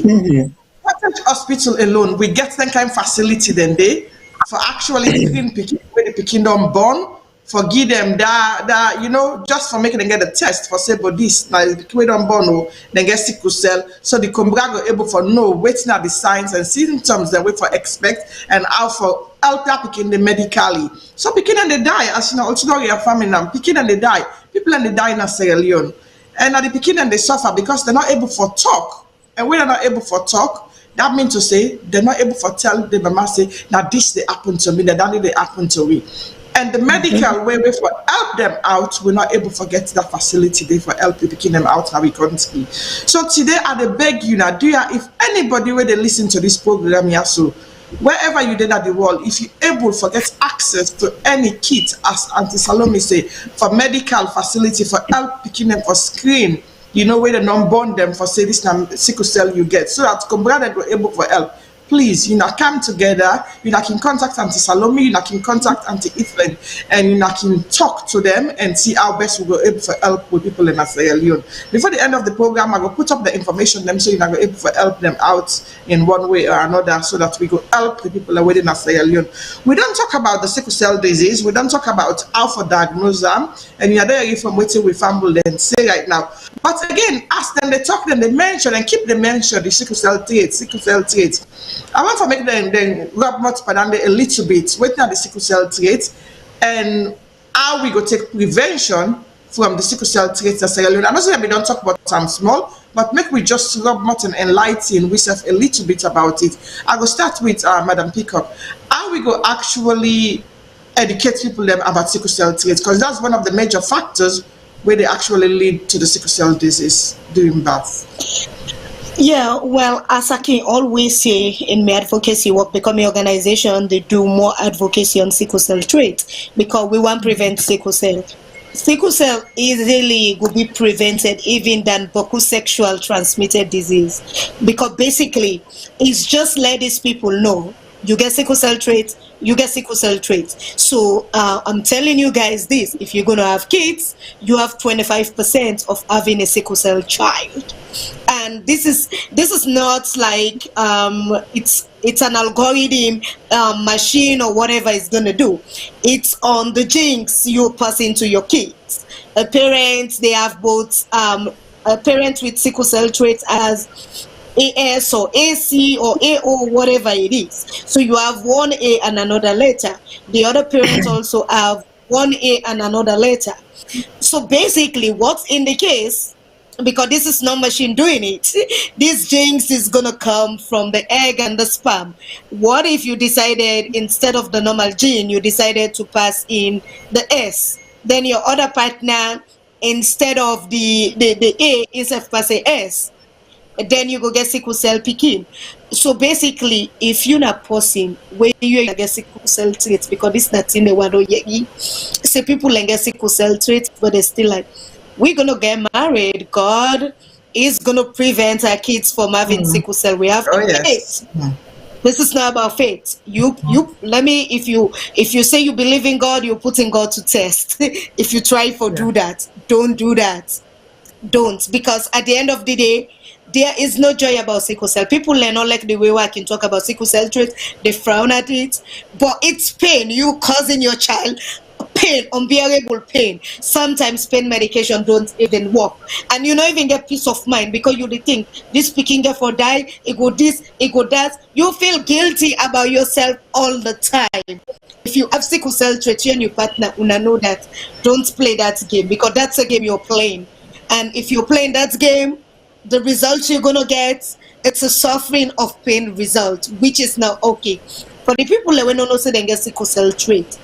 Cottage Hospital alone, we get that kind of facility then they for actually screen picking where the picking don't born. For give them that you know, just for making them get a test for say, but this now we don't born then get sickle cell, so the Combrago able for know waiting at the signs and symptoms that we for expect and how for help picking the medically. So picking and they die, as you know, also know your family now, picking and they die, people and they die in Sierra Leone, and at the picking and they suffer because they're not able for talk, and when they're not able for talk, that means to say they're not able for tell the mama say now this they happen to me, that they happen to me. And the medical way we for help them out, we're not able to get that facility they for help picking them out how we country. So today I beg you now, if anybody where they listen to this program here, so wherever you did at the world, if you able to get access to any kit, as Auntie Salome say, for medical facility for help picking them for screen, you know where they non-born them for say this sickle cell you get, so that Combrade were able for help. please, come together, can contact Auntie Salome, can contact Auntie Evelyn, and can talk to them and see how best we will able to help with people in Sierra Leone. Before the end of the program, I will put up the information them so will able to help them out in one way or another so that we go help the people within Sierra Leone. We don't talk about the sickle cell disease, we don't talk about how to diagnose them, and you are there from waiting with family and say right now. But again, ask them, they talk them, they mention and keep the mention the sickle cell traits. I want to make them rub much a little bit, waiting at the sickle cell traits and how we go take prevention from the sickle cell traits in Sierra Leone. I know that we don't talk about some small, but make we just rub much and enlighten ourselves a little bit about it. I will start with Madam Peacock. How we go actually educate people them about sickle cell traits, because that's one of the major factors where they actually lead to the sickle cell disease during birth. Yeah, well, as I can always say in my advocacy work, because my organization, they do more advocacy on sickle cell traits because we want to prevent sickle cell. Sickle cell easily will be prevented even than Boku sexual transmitted disease, because basically it's just let these people know you get sickle cell traits, you get sickle cell traits. So I'm telling you guys this, if you're going to have kids, you have 25% of having a sickle cell child. And this is not like it's an algorithm machine or whatever it's going to do. It's on the genes you pass into your kids. A parent, they have both a parent with sickle cell traits as AS or AC or AO, whatever it is. So you have one A and another letter. The other parents also have one A and another letter. So basically what's in the case, because this is not machine doing it, this genes is going to come from the egg and the sperm. What if you decided instead of the normal gene, you decided to pass in the S? Then your other partner, instead of the A, instead of passing S, then you go get sickle cell picking. So basically, if you're not passing, where you get sickle cell traits, because this not in the one say people and get sickle cell traits, but they're still like, we're gonna get married. God is gonna prevent our kids from having sickle cell. We have faith. This is not about faith. You let me, if you say you believe in God, you're putting God to test. If you try for do that, don't do that. Don't, because at the end of the day, there is no joy about sickle cell. People are not like the way I can talk about sickle cell traits. They frown at it, but it's pain. You causing your child pain, unbearable pain. Sometimes pain medication don't even work, and you don't even get peace of mind because you think this picking girl for die, it go this, it go that. You feel guilty about yourself all the time. If you have sickle cell traits, you and your partner una know that. Don't play that game, because that's a game you're playing, and if you're playing that game, the results you're gonna get, it's a suffering of pain result, which is not okay. For the people that don't know say they get sickle cell trait,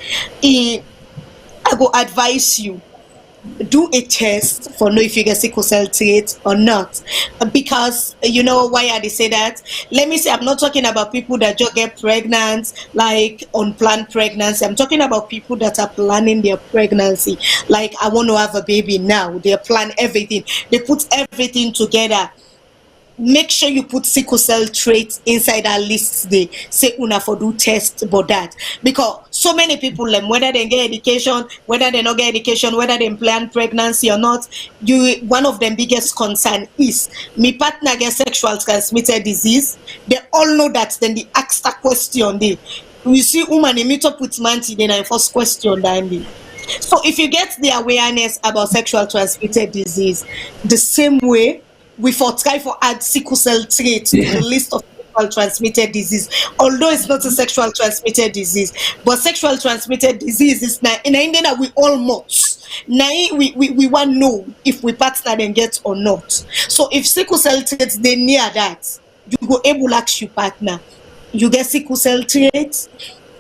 I go advise you, do a test for know if you get sickle cell trait or not. Because you know why I say that? Let me say, I'm not talking about people that just get pregnant, like unplanned pregnancy. I'm talking about people that are planning their pregnancy. Like, I want to have a baby now. They plan everything. They put everything together. Make sure you put sickle cell traits inside that list. They say una for do test about that, because so many people, whether they get education, whether they not get education, whether they plan pregnancy or not, one of them biggest concern is me partner get sexual transmitted disease. They all know that. Then they ask that question. We see woman meet up with man, then I first question then. So if you get the awareness about sexual transmitted disease, the same way we try for add sickle cell trait to the list of sexual transmitted disease, although it's not a sexual transmitted disease, but sexual transmitted disease is now in India that we almost now we want to know if we partner and get or not. So if sickle cell traits they near that, you go able to ask your partner, you get sickle cell traits,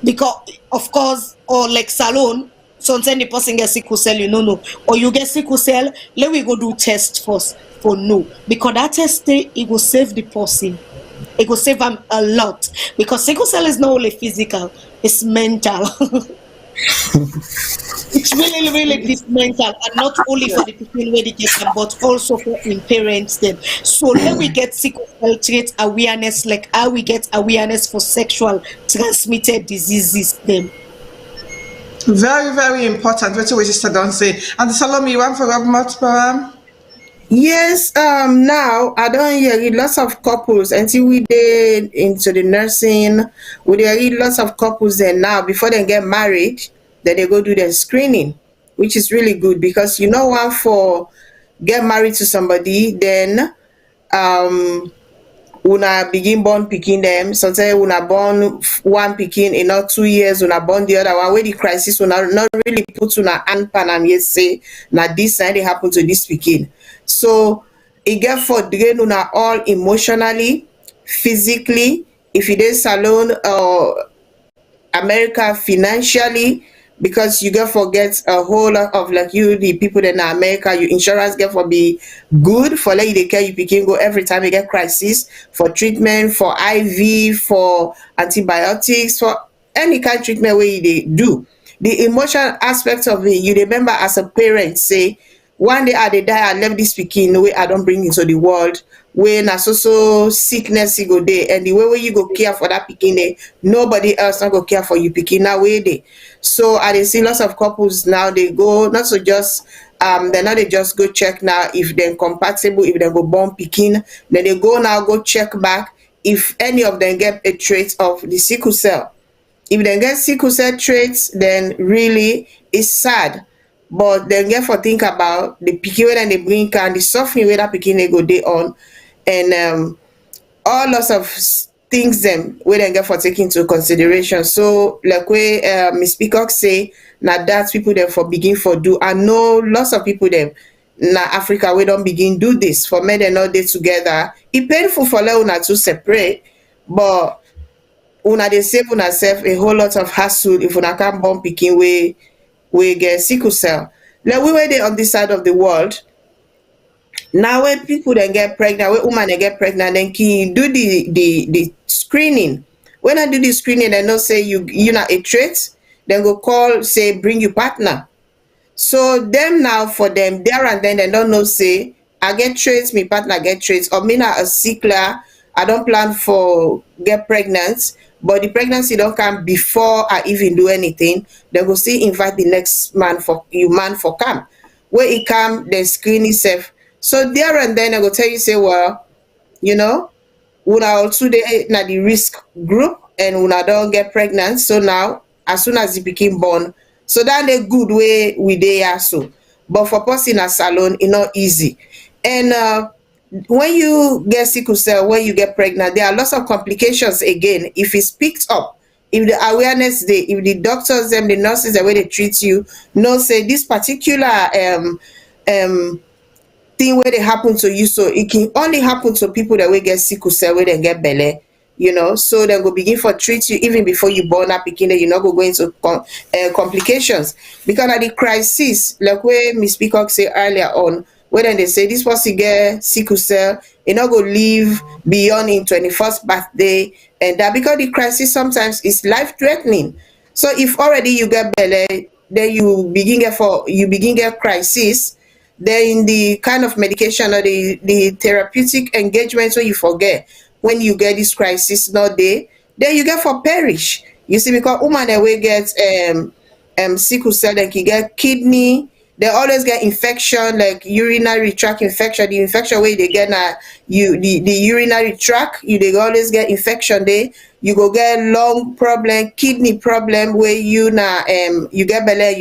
because of course, or like Salone, sometimes the person gets sickle cell, you know, or you get sickle cell, let we go do test first for no, because that test it will save the person, it will save them a lot, because sickle cell is not only physical, it's mental. it's really, really detrimental, and not only for the people where they get them, but also for in parents them. So let we get sickle cell trait awareness, like how we get awareness for sexual transmitted diseases them. Very, very important. What we sister don't say. And Salome, you want for Rob Mott, Yes, now I don't hear lots of couples until we did into the nursing. We dey read lots of couples then now before they get married, then they go do their screening, which is really good because you know one for get married to somebody, then um una begin born pikin them. Sometimes una born one pikin in not 2 years, una born the other one. Where the crisis una not really put una hand pan and yes say na this and they happen to this pikin. So it get for drain una all emotionally, physically. If you dey Salone or America financially, because you get forget a whole lot of like you the people in America, your insurance get for be good for let you dey care you pikin go every time you get crisis for treatment, for IV, for antibiotics, for any kind of treatment where you dey do. The emotional aspect of it, you remember as a parent say one day I dey die, I left this pikin wey I don't bring into the world, when na so sickness e go dey, and the way you go care for that pikin nobody else not go care for you pikin na way dey. So I dey see lots of couples now they go not so just they're not they just go check now if they're compatible, if they go born pikin, then they go now go check back if any of them get a trait of the sickle cell. If they get sickle cell traits, then really it's sad. But then get for think about the pikin when they bring and the suffering where that pikin they go day on, and all lots of things them we then get for taking into consideration. So like where Miss Peacock say now that people them for begin for do. I know lots of people them na Africa we don't begin do this for men and all day together. It painful for let una to separate, but una dey save una self a whole lot of hassle if una can't born pikin we get sickle cell. Like we were there on this side of the world. Now when people then get pregnant, when woman they get pregnant, then can you do the screening. When I do the screening, they know say you not a trait, then go call say bring your partner. So them now for them there and then they don't know say I get traits, my partner get traits, or me not a sickler, I don't plan for get pregnant, but the pregnancy don't come before I even do anything. They go still invite the next man for come. Where he come, then screen himself. So there and then I go tell you say, well, you know, una also dey na the risk group and una don't get pregnant. So now as soon as he became born, so that the good way we dey also. But for person at Salone, it's not easy. And when you get sickle cell, when you get pregnant, there are lots of complications again. If it's picked up, if the awareness day, if the doctors and the nurses the way they treat you, know say this particular thing where they happen to you, so it can only happen to people that will get sickle cell where they get belly, you know. So they go begin for treat you even before you born up pikin, you not go into complications because of the crisis, like where Miss Peacock say earlier on, when they say this person get sickle cell, you not go live beyond in 21st birthday, and that because the crisis sometimes is life threatening. So if already you get belly, then you begin get crisis. Then the kind of medication or the therapeutic engagement so you forget when you get this crisis not there, then you get for perish. You see, because woman they will get sickle cell, then can get kidney, they always get infection like urinary tract infection. The infection where they get the urinary tract, they always get infection there. You go get lung problem, kidney problem where you get belly,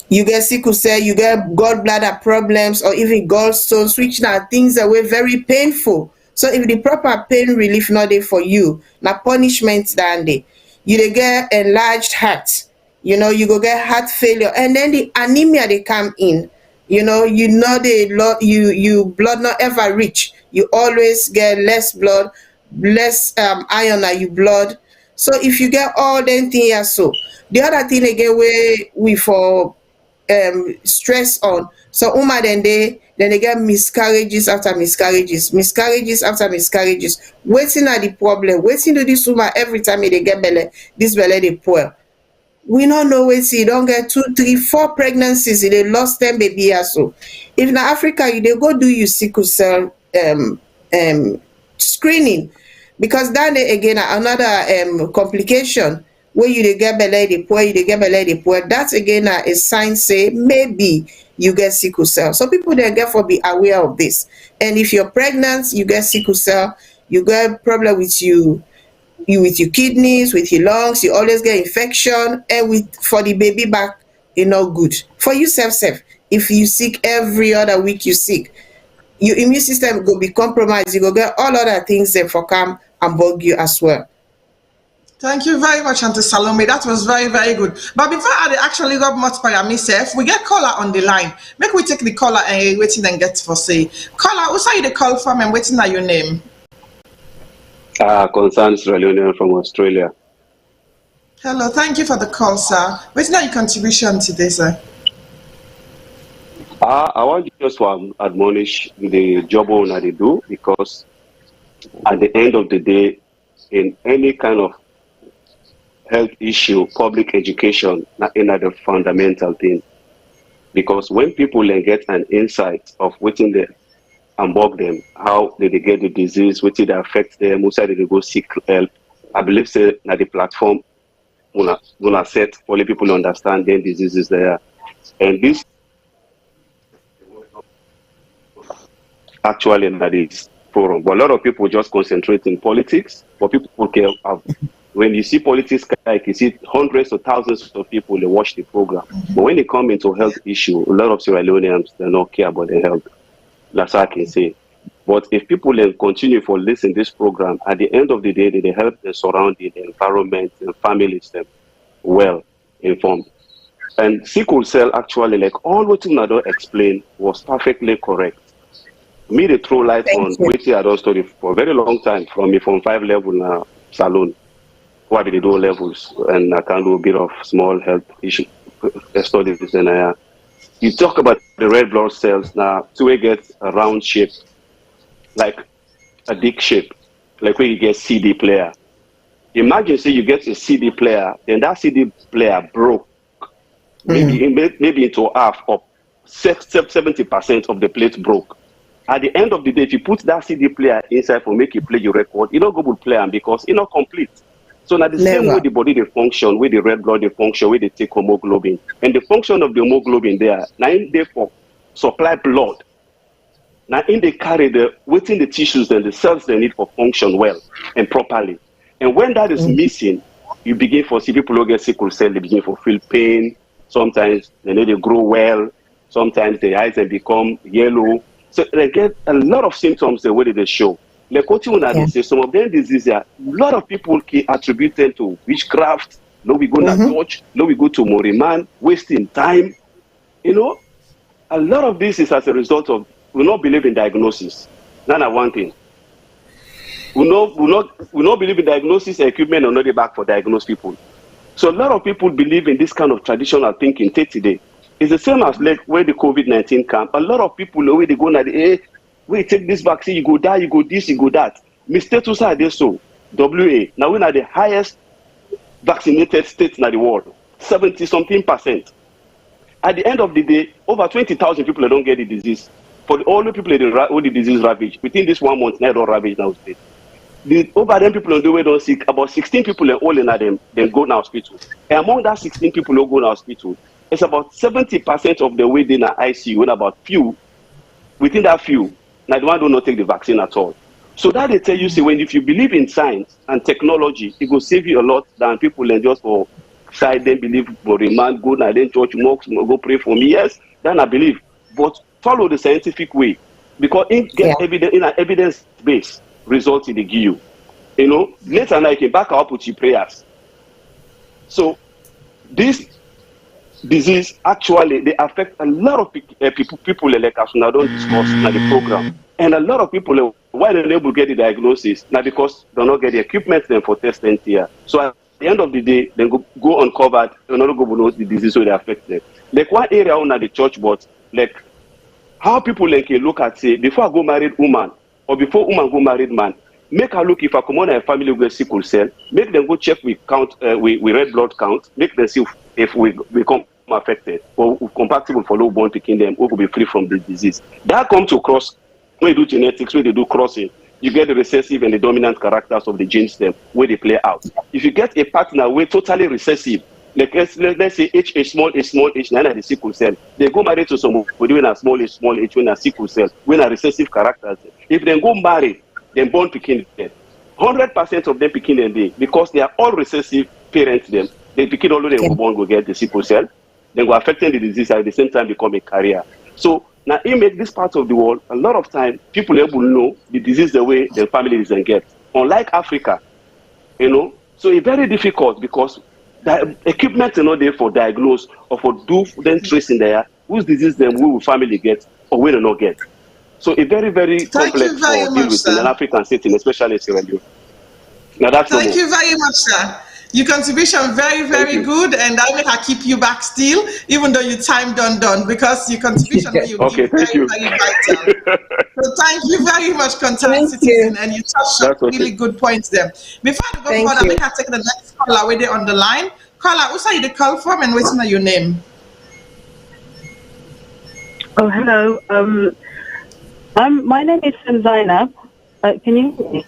you get sickle cell, you get gallbladder problems or even gallstones, which are things that were very painful. So if the proper pain relief not there for you, now punishment than they, you dey get enlarged heart, you know, you go get heart failure, and then the anemia they come in. You know you blood not ever reach. You always get less blood, less iron in your blood. So if you get all them things, so the other thing again where we for stress on. So then they get miscarriages after miscarriages after miscarriages. Waiting at the problem, waiting to this woman every time they get belly, this belly they poor. we don't know wetin you don get 2, 3, 4 pregnancies, you dey lost 10 baby or so. If na Africa, you dey go do you sickle cell screening, because that dey again na another complication wey you dey get belle dey poor, you dey get belle dey poor. That again na a sign say maybe you get sickle cell. So people dey therefore be aware of this. And if you're pregnant, you get sickle cell, you get problem with with your kidneys, with your lungs, you always get infection, and for the baby back, e no good. For you sef, if you sick every other week, you sick, your immune system go be compromised, you go get all other things dem for come and bug you as well. Thank you very much, Auntie Salome. That was very, very good. But before I actually rub much by myself, we get caller on the line. Make we take the caller and waiting and get for say. Caller, who say you the call from and waiting at your name? Concerned Sierra Leonean from Australia. Hello, thank you for the call, sir. What's your contribution today, sir? I want just to admonish the job owner they do, because at the end of the day, in any kind of health issue, public education is another fundamental thing. Because when people get an insight of what in the unbug them, how did they get the disease, what did it affect them, who side did they go seek help, I believe say that the platform gonna set only people understand then diseases there. And this actually in this forum. But a lot of people just concentrate in politics, but people care when you see politics, like you see hundreds of thousands of people they watch the program. But when they come into health issue, a lot of Sierra Leoneans they don't care about their health. That's what I can say. But if people then continue for listening to this program, at the end of the day, they help the surrounding the environment and families them well informed. And sickle cell actually, like all what you don't explain, was perfectly correct. Me they throw light on which I don't study for a very long time from 5 level now Salone. What did they do levels, and I can do a bit of small health issue studies. And you talk about the red blood cells now, so it gets a round shape, like a dick shape, like where you get CD player. Imagine say you get a CD player, then that CD player broke, maybe into half, or 70% of the plate broke. At the end of the day, if you put that CD player inside for make you play your record, you don't go to play them because it's not complete. So now the same way the body they function, with the red blood they function, where they take hemoglobin. And the function of the hemoglobin there, now in there for supply blood. Now in they carry within the tissues and the cells they need for function well and properly. And when that is missing, you begin for see people who get sickle cell, they begin for feel pain. Sometimes they need to grow well. Sometimes their eyes they become yellow. So they get a lot of symptoms the way they show. Like what you they say, some of them diseases, a lot of people can attribute them to witchcraft. No, we go to church. No, we go to Moriman, wasting time. You know, a lot of this is as a result of we not believe in diagnosis. That's one thing. We not believe in diagnosis. Equipment are not back for diagnose people. So a lot of people believe in this kind of traditional thinking today. It's the same as like where the COVID-19 camp. A lot of people know where they go now. We take this vaccine, you go die, you go this, you go that. Mistakes are there so. WA. Now we are the highest vaccinated state in the world. 70-something%. At the end of the day, over 20,000 people don't get the disease. For all the people who the disease ravaged, within this 1 month, now don't ravage now state. Over them people on the way don't sick, about 16 people are all in them, then go to hospital. And among that 16 people who go to hospital, it's about 70% of the way they in ICU, and about few, within that few, now the one do not take the vaccine at all. So that they tell you, say, if you believe in science and technology, it will save you a lot than people and just for side them believe for a man, go now then church, go pray for me. Yes, then I believe. But follow the scientific way. Because it get evidence in an evidence-based result in the give you. You know, later now you can back up with your prayers. So this disease actually they affect a lot of people like us now don't discuss now the program, and a lot of people why they're able to get the diagnosis now because they don't get the equipment then for testing here. So at the end of the day, then go uncovered and not go know the disease so they affect them. Like one area on the church, but like how people like look at say before I go married woman or before woman go married man, make her look if I come on a family with sickle cell, make them go check we count, we red blood count, make them see if we become affected or compatible for low-born picking them who will be free from the disease. That comes to cross, when you do genetics, when they do crossing, you get the recessive and the dominant characters of the genes them where they play out. If you get a partner with totally recessive, like let's say small h, nine at the sickle cell, they go marry to somebody with a small h, when a sickle cell, when a recessive characters. If they go marry, then born picking them. 100% of them picking them because they are all recessive parents them. They picking all of them born go get the sickle cell, then go affecting the disease at the same time become a carrier. So now in make this part of the world, a lot of time people able to know the disease the way their family doesn't get. Unlike Africa, so it's very difficult because the equipment is not there for diagnose or for do then tracing there whose disease them will family get or will not get. So it's very, very complex for deal with in an African setting, especially in Sierra Leone. Now that's Thank you very much, sir. Your contribution very, very good, and I make her keep you back still, even though your time done, because your contribution you okay, very, very vital. So thank you very much, concerned citizen, and you touched on really good points there. Before I go further, I make her take the next caller where they on the line. Caller, who's you the call from, and what's your name? Oh, hello. My name is Zainab. Can you hear me?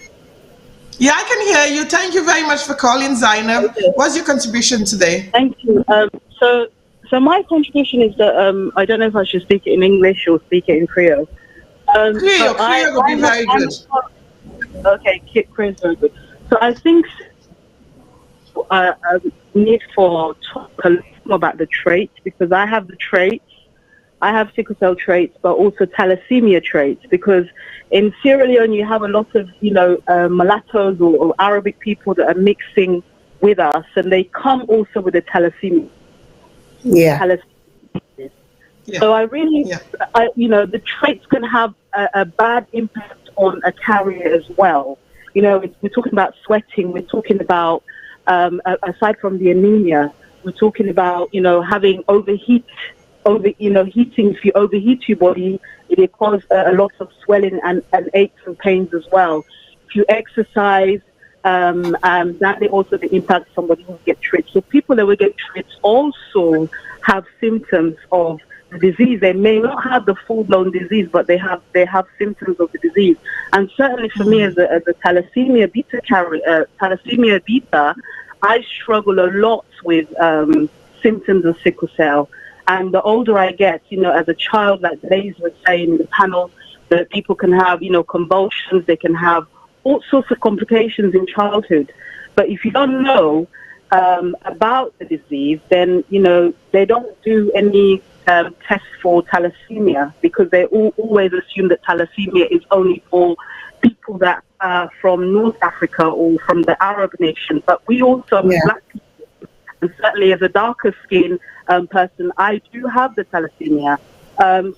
Yeah, I can hear you. Thank you very much for calling, Zainab. Okay. What's your contribution today? Thank you. So my contribution is that I don't know if I should speak it in English or speak it in Creole. Creole will be very good. Okay, Creole is very good. So I think I need to talk a little more about the traits, because I have the traits. I have sickle cell traits, but also thalassemia traits, because in Sierra Leone you have a lot of, mulattoes or Arabic people that are mixing with us, and they come also with a thalassemia. Yeah. So I really, the traits can have a bad impact on a carrier as well. We're talking about sweating, we're talking about, aside from the anemia, we're talking about, having heating. If you overheat your body, it causes a lot of swelling and aches and pains as well. If you exercise, that may also impact somebody who gets trits. So people that will get trits also have symptoms of the disease. They may not have the full-blown disease, but they have symptoms of the disease. And certainly for me, as a thalassemia beta, I struggle a lot with symptoms of sickle cell. And the older I get, as a child, like Blaise was saying in the panel, that people can have, convulsions, they can have all sorts of complications in childhood. But if you don't know about the disease, then, they don't do any tests for thalassemia, because they always assume that thalassemia is only for people that are from North Africa or from the Arab nation. But we also, black people, and certainly as a darker skin person, I do have the thalassemia.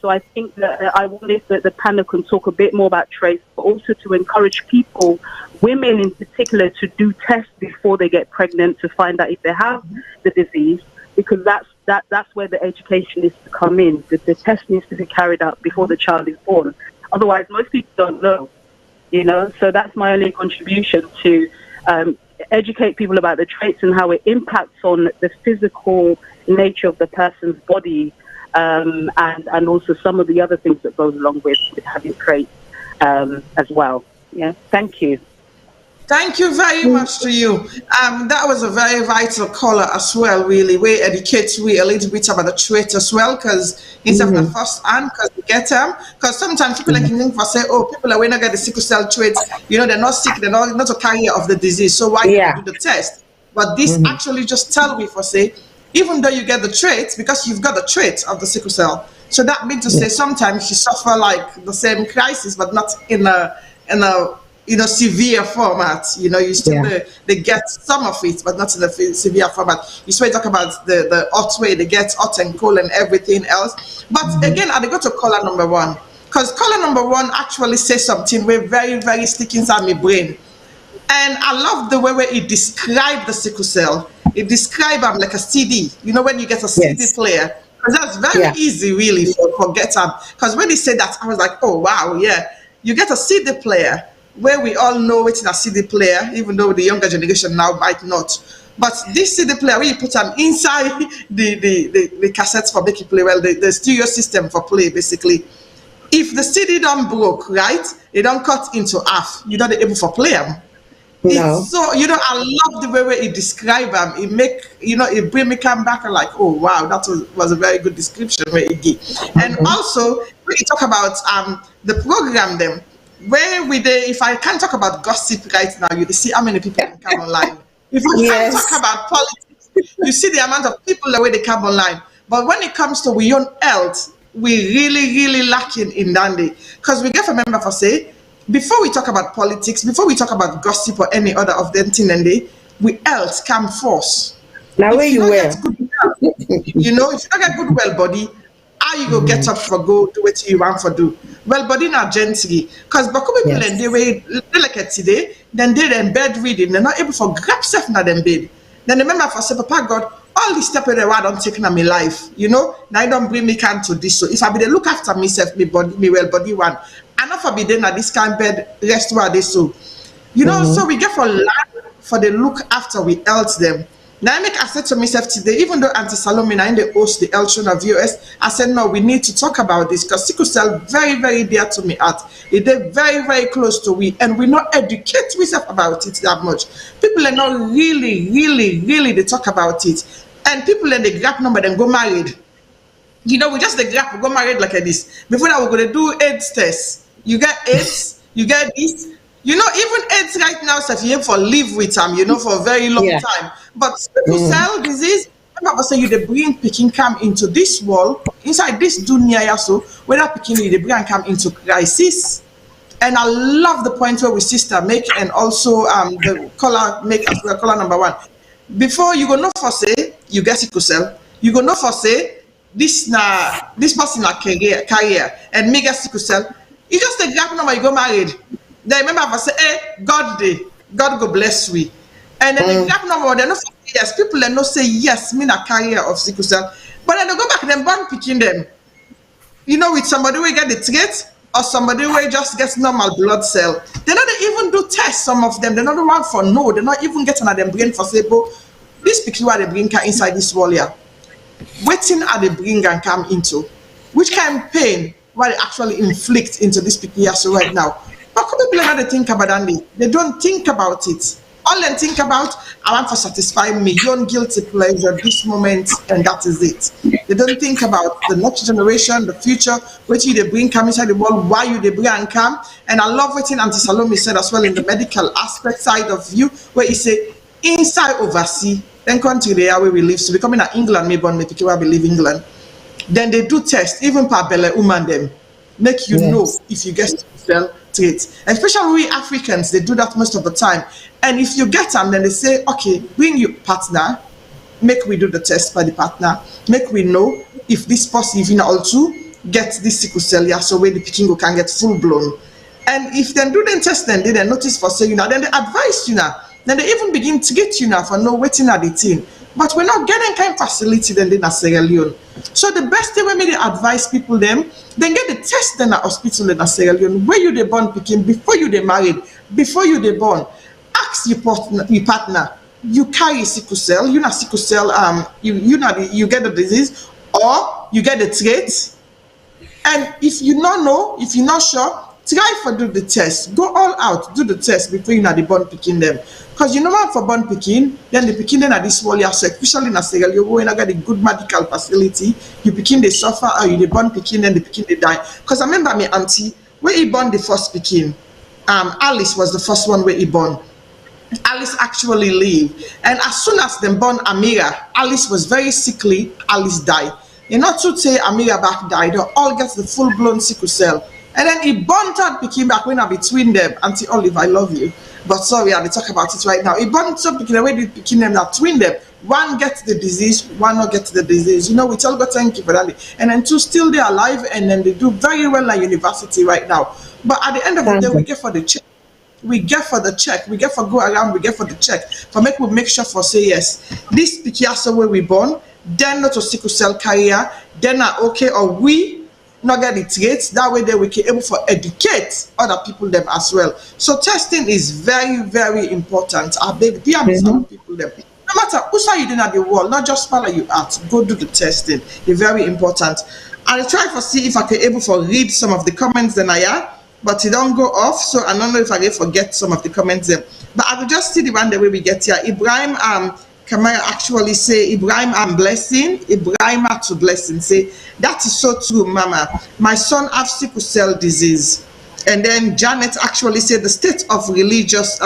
So I think that I wanted that the panel can talk a bit more about traits, but also to encourage people, women in particular, to do tests before they get pregnant to find out if they have the disease, because that's where the education is to come in. The test needs to be carried out before the child is born. Otherwise, most people don't know, So that's my only contribution to educate people about the traits and how it impacts on the physical nature of the person's body, and also some of the other things that goes along with having traits as well. Yeah, thank you. Thank you very much to you. That was a very vital caller as well, really. We educate a little bit about the trait as well, because instead of the first hand, because we get them. Because sometimes people think for say, people are when I get the sickle cell traits, they're not sick, they're not a carrier of the disease. So why don't you do the test? But this actually just tell me for say, even though you get the traits, because you've got the traits of the sickle cell. So that means to say sometimes you suffer like the same crisis, but not in a severe format. You still they get some of it, but not in a severe format. You still talk about the hot way, they get hot and cold and everything else. But again, I go to caller number one, because caller number one actually says something we're very, very sticking inside my brain. And I love the way where it described the sickle cell. It described them like a CD. When you get a CD player, because that's very easy really for get up. Because when he said that, I was like, oh wow, yeah. You get a CD player where we all know it's a CD player, even though the younger generation now might not. But this CD player, where you put them inside the cassettes for make it play well, the stereo system for play, basically. If the CD don't broke, right, it don't cut into half. You're not able for play them. No. So, I love the way it describe them. It make, it bring me come back and like, oh, wow, that was a very good description where it give. And also, when you talk about the program them, where if I can't talk about gossip right now, you see how many people can come online. If I can't talk about politics, you see the amount of people the way they come online. But when it comes to we own health, we really lacking in Dandy. Because we get a member for say, before we talk about politics, before we talk about gossip or any other of them thing, and we health come first. Now where you were, if you don't get good well body, how you go get up for go do what you want for do. Well body not gently. Because Baku people and they like it today, then they're bed reading, they're not able to grab stuff in them bed. Then remember for say, Papa God, all the step that I don't take in my life, now I don't bring me can to this. So if I be the look after myself, me well body one. And not for be then at this kind of bed rest where they so. So we get for land for the look after we health them. Now I said to myself today, even though Auntie Salome and the host the health show of viewers, I said no, we need to talk about this because sickle cell very dear to me at. It is very close to we, and we not educate ourselves about it that much. People are not really they talk about it. And people in the grab number then go married. We just the grab go married like this. Before that we're gonna do AIDS test. You get AIDS, you get this. Even AIDS right now, so if you have for live with them, for a very long time. But sickle cell disease, remember say you the bring picking come into this world, inside this dunya so whether picking you the bring come into crisis. And I love the point where we sister make and also the caller make as well, caller number one. Before you go not for say you get sickle cell, you go not for say this person a career and me get sickle cell. You just take grab number, you go married. Then remember I say, hey, God go bless we. And then the grab number, they not say yes. People they not say yes, me na carrier of sickle cell. But then they go back and born picking them. With somebody who get the trait or somebody who just gets normal blood cell. They not even do tests, some of them. They're not the one for no. They're not even getting at them brain for say, this picture where they bring inside this wall here. Waiting at the bring and come into. Which kind of pain will actually inflict into this picture so right now. But people are not think about Andy. They don't think about it. All they think about, I want to satisfy my own guilty pleasure this moment, and that is it. They don't think about the next generation, the future, what you they bring come inside the world, why you they bring and come. And I love what Auntie Salome said as well in the medical aspect side of you, where he say inside overseas, then country they are where we live. So we come in England, maybe on me where we live England. Then they do test, even per belle woman them, make you know if you get cell traits. Especially we Africans, they do that most of the time. And if you get them, then they say, okay, bring your partner, make we do the test by the partner, make we know if this person also get this sickle cell, so where the picking can get full blown. And if they do the test, then they notice for say, then they advise then they even begin to get for no waiting at the team. But we're not getting kind of facility then in Sierra Leone. So the best thing when they advise people then get the test then at hospital in Sierra Leone, where you they born picking, before you they married, before you they born. Ask your partner, you carry sickle cell, you not sickle cell, you get the disease, or you get the trait. And if you not know, if you're not sure, try for do the test. Go all out, do the test before you the born picking them. Because what for born picking, then the picking then at this wall, so especially in Sierra Leone, when I get a good medical facility, you picking they suffer, or you the born picking, then the picking they die. Because I remember my auntie, where he born the first picking, Alice was the first one where he born. Alice actually lived, and as soon as them born Amira, Alice was very sickly. Alice died. Not to say Amira back died, they all get the full-blown sickle cell. And then he born third picking back when I between them. Auntie Olive, I love you, but sorry, I will talk about it right now. He born third picking away the picking them that twin them. One gets the disease, one not get the disease. We tell God thank you for that. And then two still they alive, and then they do very well at university right now. But at the end of the day, we get for the check. We get for the check, we get for go around, we get for the check. For we make sure for say yes. This Pikiaso where we born, then not a sickle cell carrier, then are okay, or we not get the traits. That way they will be able to educate other people them as well. So testing is very, very important. I beg dear people them. No matter who say you doing at the world, not just follow you out, go do the testing. It's very important. I'll try to see if I can able to read some of the comments then I are, but it don't go off, so I don't know if I can forget some of the comments then. But I will just see the one the way we get here. Ibrahim Kamara actually say, Ibrahim blessing, Ibrahim to blessing, say, that is so true, Mama. My son has sickle cell disease. And then Janet actually said the state of religious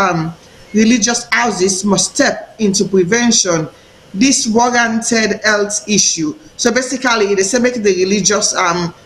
houses must step into prevention this warranted health issue. So basically, they say make the religious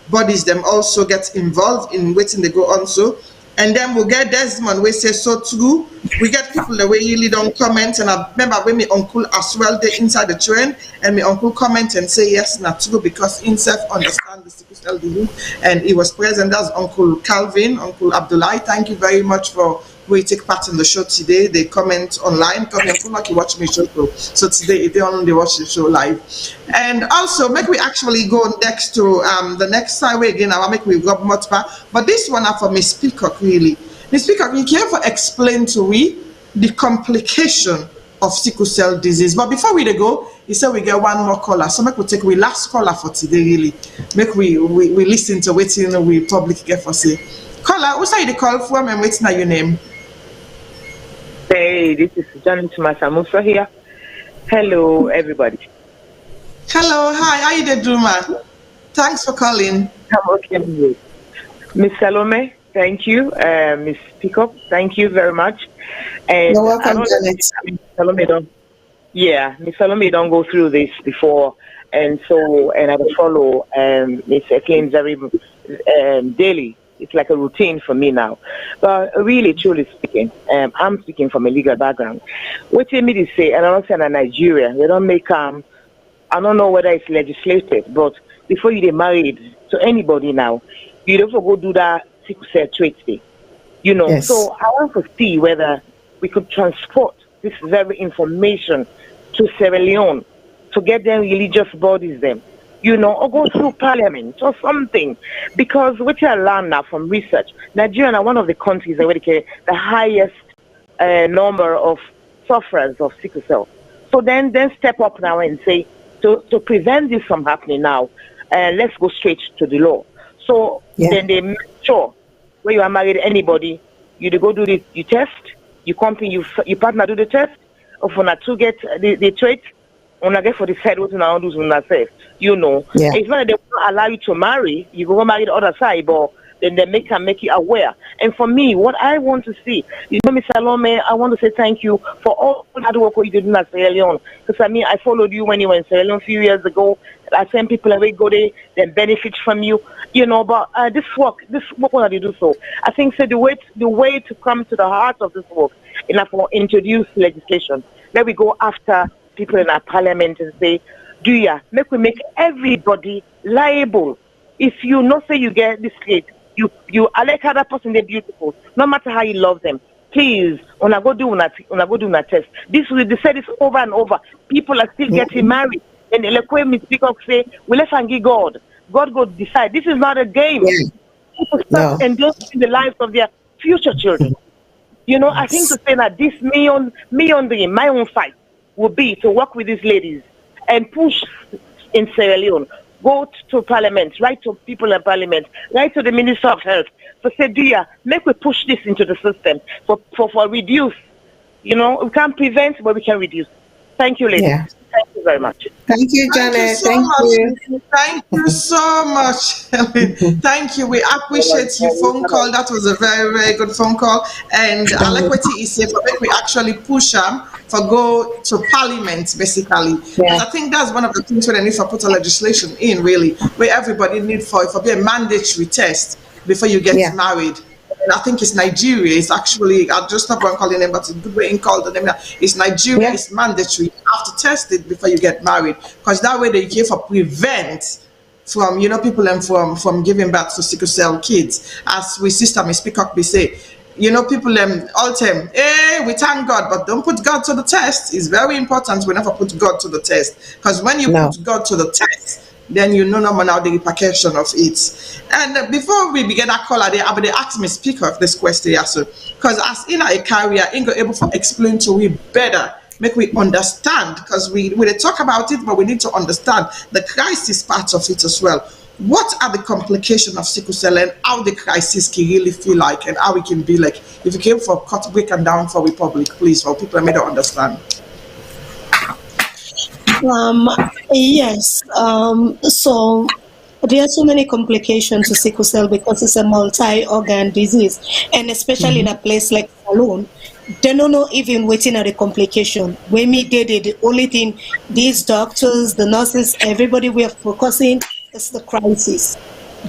bodies them also get involved in waiting they go on so. And then we'll get Desmond, we say so true. We get people that we really don't comment. And I remember when my uncle as well, they inside the train, and my uncle comment and say yes, not true, because himself understand the sickle cell disease. And he was present as Uncle Calvin, Uncle Abdullah. Thank you very much for we take part in the show today. They comment online because they feel like you watch me show. So today they only watch the show live. And also make we actually go next to the next side again. I will make we rub much back. But this one are for Miss Peacock really. Miss Peacock, you care for explain to we the complication of sickle cell disease. But before we go, he said we get one more caller. So make we take we last caller for today really. Make we listen to what you know we public get for say. Caller, who's the call from and what's now your name? Hey, this is Janet Masamusa here. Hello, everybody. Hello, hi, how you doing, man? Thanks for calling. I'm okay. Miss Salome, thank you. Miss Peacock, thank you very much. And you're welcome, Janet. Miss Salome don't go through this before, and I will follow Miss Eklin very daily. It's like a routine for me now. But really, truly speaking, I'm speaking from a legal background. What you mean to say, and I'm saying in Nigeria, they don't make, I don't know whether it's legislated, but before you get married to anybody now, you don't go do that sickle cell trait thing. You know, yes. So I want to see whether we could transport this very information to Sierra Leone to get them religious bodies them. You know, or go through parliament or something. Because what I learned now from research, Nigeria is one of the countries that the highest number of sufferers of sickle cell. So then step up now and say, to prevent this from happening now, let's go straight to the law. So then they make sure when you are married to anybody, you go do the test, you partner do the test, or for not to get the trait, on get for the side what now do on say, you know. It's not that they won't allow you to marry, you go marry the other side, but then they make you aware. And for me, what I want to see, you know, Miss Salome, I want to say thank you for all the hard work you did in Sierra Leone. Because I mean, I followed you when you were in Sierra Leone a few years ago. I sent people away go there, then benefit from you, you know. But this work, what do you do so? I think so the way to come to the heart of this work, enough for introduce legislation. Then we go after people in our parliament and say, make everybody liable. If you not say you get this kid, you like other person, they're beautiful. No matter how you love them, please, when I go do a test. They say this over and over. People are still getting married. And like when Ms. Peacock say, we let and give God. God go decide. This is not a game. People start endorsing the lives of their future children. You know, I think to say that this my own fight would be to work with these ladies and push in Sierra Leone, go to parliament, write to people in parliament, write to the Minister of Health, to say, make we push this into the system for reduce. You know, we can't prevent, but we can reduce. Thank you, ladies. Yeah. Thank you very much. Thank you, Janet. Thank you so much. Thank you. We appreciate your phone call. That was a very, very good phone call. And I like what he said, but we actually push them for go to parliament, basically. I think that's one of the things where they need to put a legislation in, really, where everybody needs for be a mandatory test before you get married. And I think it's Nigeria. It's actually, I just have one calling name, but it's a good way in called the name. It's Nigeria. It's mandatory. You have to test it before you get married, because that way they care for prevent from, you know, people and from giving birth to sickle cell kids. As we sister Miss Peacock we say, you know, people all time, hey, we thank God, but don't put God to the test. It's very important we never put God to the test, because when you put God to the test, then you know now the repercussion of it. And before we begin that call, they ask me speaker of this question also, because as in a career, I'm able to explain to we better, make we understand, because we talk about it, but we need to understand the crisis part of it as well. What are the complications of sickle cell and how the crisis can really feel like and how it can be like? If you came for cut, break and down for Republic, please, for people that may not understand. Yes. So there are so many complications to sickle cell because it's a multi-organ disease, and especially in a place like Salone, they don't know even waiting at the complication. When we did it, the only thing these doctors, the nurses, everybody we are focusing is the crisis.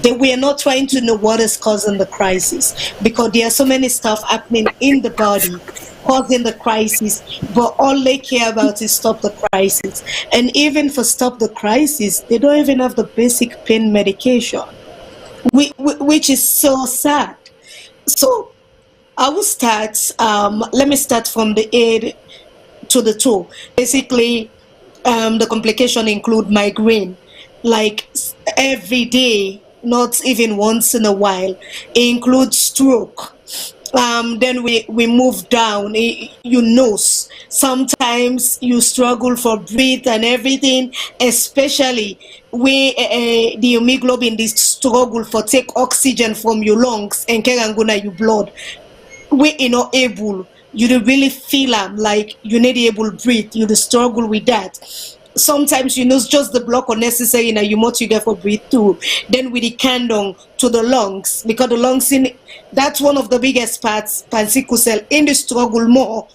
They were not trying to know what is causing the crisis, because there are so many stuff happening in the body causing the crisis, but all they care about is stop the crisis. And even for stop the crisis, they don't even have the basic pain medication, which is so sad. So I will start, let me start from the head to the toe. Basically, the complication include migraine, like every day, not even once in a while. It includes stroke. Then we move down. You nose. Sometimes you struggle for breath and everything, especially where the hemoglobin is struggle for take oxygen from your lungs and carry go your blood. We are not able. You don't really feel like you need to able breathe. You struggle with that. Sometimes you know just the block unnecessary now you what you get for breathe too. Then with the candle to the lungs, because the lungs in that's one of the biggest parts sickle cell in the struggle more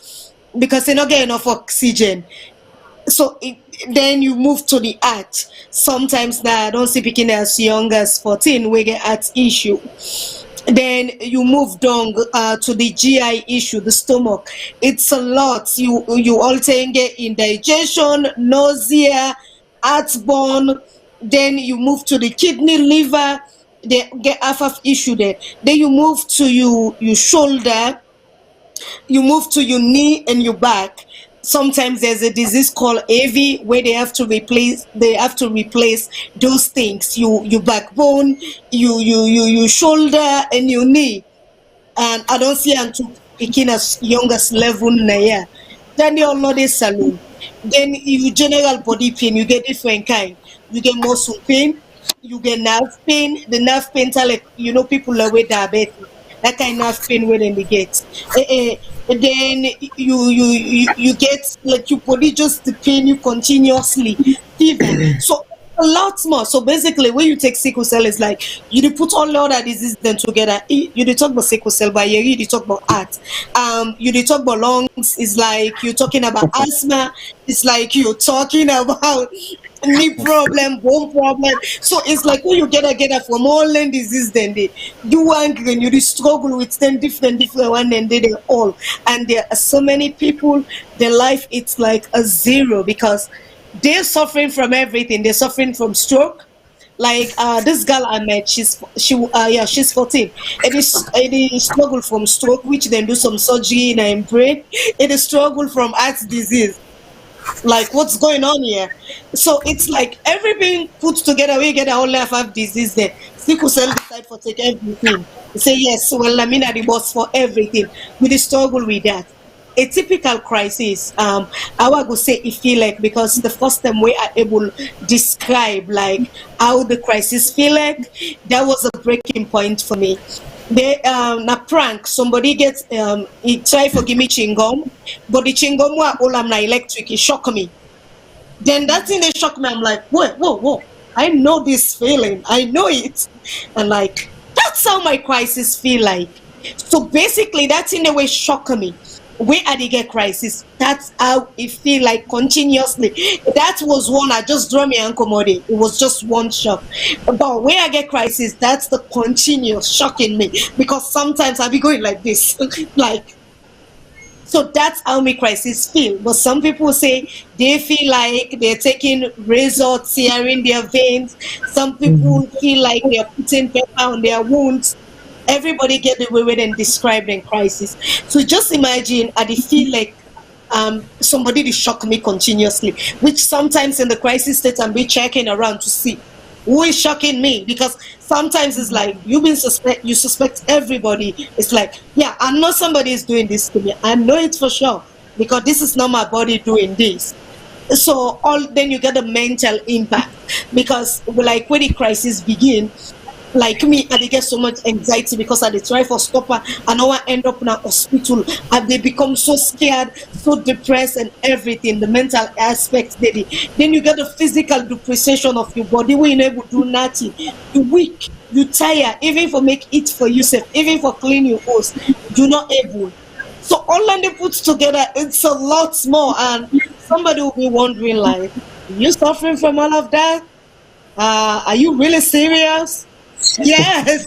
because they not get enough oxygen. So then you move to the heart. Sometimes now I don't see picking as young as 14 we get heart issue. Then you move down to the GI issue, the stomach. It's a lot. You also get indigestion, nausea, heartburn. Then you move to the kidney, liver. They get half of issue there. Then you move to your shoulder. You move to your knee and your back. Sometimes there's a disease called AV where they have to replace those things, your backbone, your shoulder and your knee. And I don't see until picking as young as 11 year. Then they all know this Salone. Then you general body pain, you get different kind. You get muscle pain, you get nerve pain. The nerve pains are like people are with diabetes. That kind of nerve pain where they get. And then you get like your body just the pain you continuously fever. So a lot more. So basically when you take sickle cell it's like you put all the other diseases then together. You talk about sickle cell, but you talk about heart. You talk about lungs, it's like you're talking about asthma, it's like you're talking about knee problem, bone problem. So it's like when you get from all land disease, then they do angry and you struggle with 10 different one and they all. And there are so many people, their life it's like a zero because they're suffering from everything. They're suffering from stroke. Like this girl I met, she's 14. It is struggle from stroke, which then do some surgery in her brain. It is struggle from heart disease. Like what's going on here? So it's like everything put together, we get a whole life of disease there. Sickle cell decide for take everything. They say yes, well I mean at the boss for everything. We struggle with that. A typical crisis, I would say it feel like, because the first time we are able to describe like how the crisis feel like, that was a breaking point for me. They na prank, somebody gets he try for give me chewing gum, but the chewing gum were all I'm na electric, it shocked me. Then that thing they shocked me, I'm like, whoa, I know this feeling, I know it. And like that's how my crisis feel like. So basically that thing they were shocking me. Where I did get crisis, that's how it feel like continuously. That was one I just draw me and commodity. It was just one shock. But where I get crisis, that's the continuous shocking me, because sometimes I'll be going like this like, so that's how my crisis feel. But some people say they feel like they're taking razor tearing their veins. Some people feel like they're putting pepper on their wounds. Everybody get the way and describe in crisis. So just imagine I feel like somebody shock me continuously, which sometimes in the crisis state I'm be checking around to see who is shocking me, because sometimes it's like you suspect everybody. It's like, yeah, I know somebody is doing this to me. I know it for sure because this is not my body doing this. So then you get a mental impact, because like when the crisis begin, like me, I dey get so much anxiety because I dey try for stopper, and now I end up in a hospital, and they become so scared, so depressed, and everything. The mental aspect, then you get the physical depreciation of your body when you're able to do nothing. You weak, you tired, even for make it for yourself, even for clean your house, you're not able. So all of them put together, it's a lot more, and somebody will be wondering like, you suffering from all of that? Are you really serious? Yes.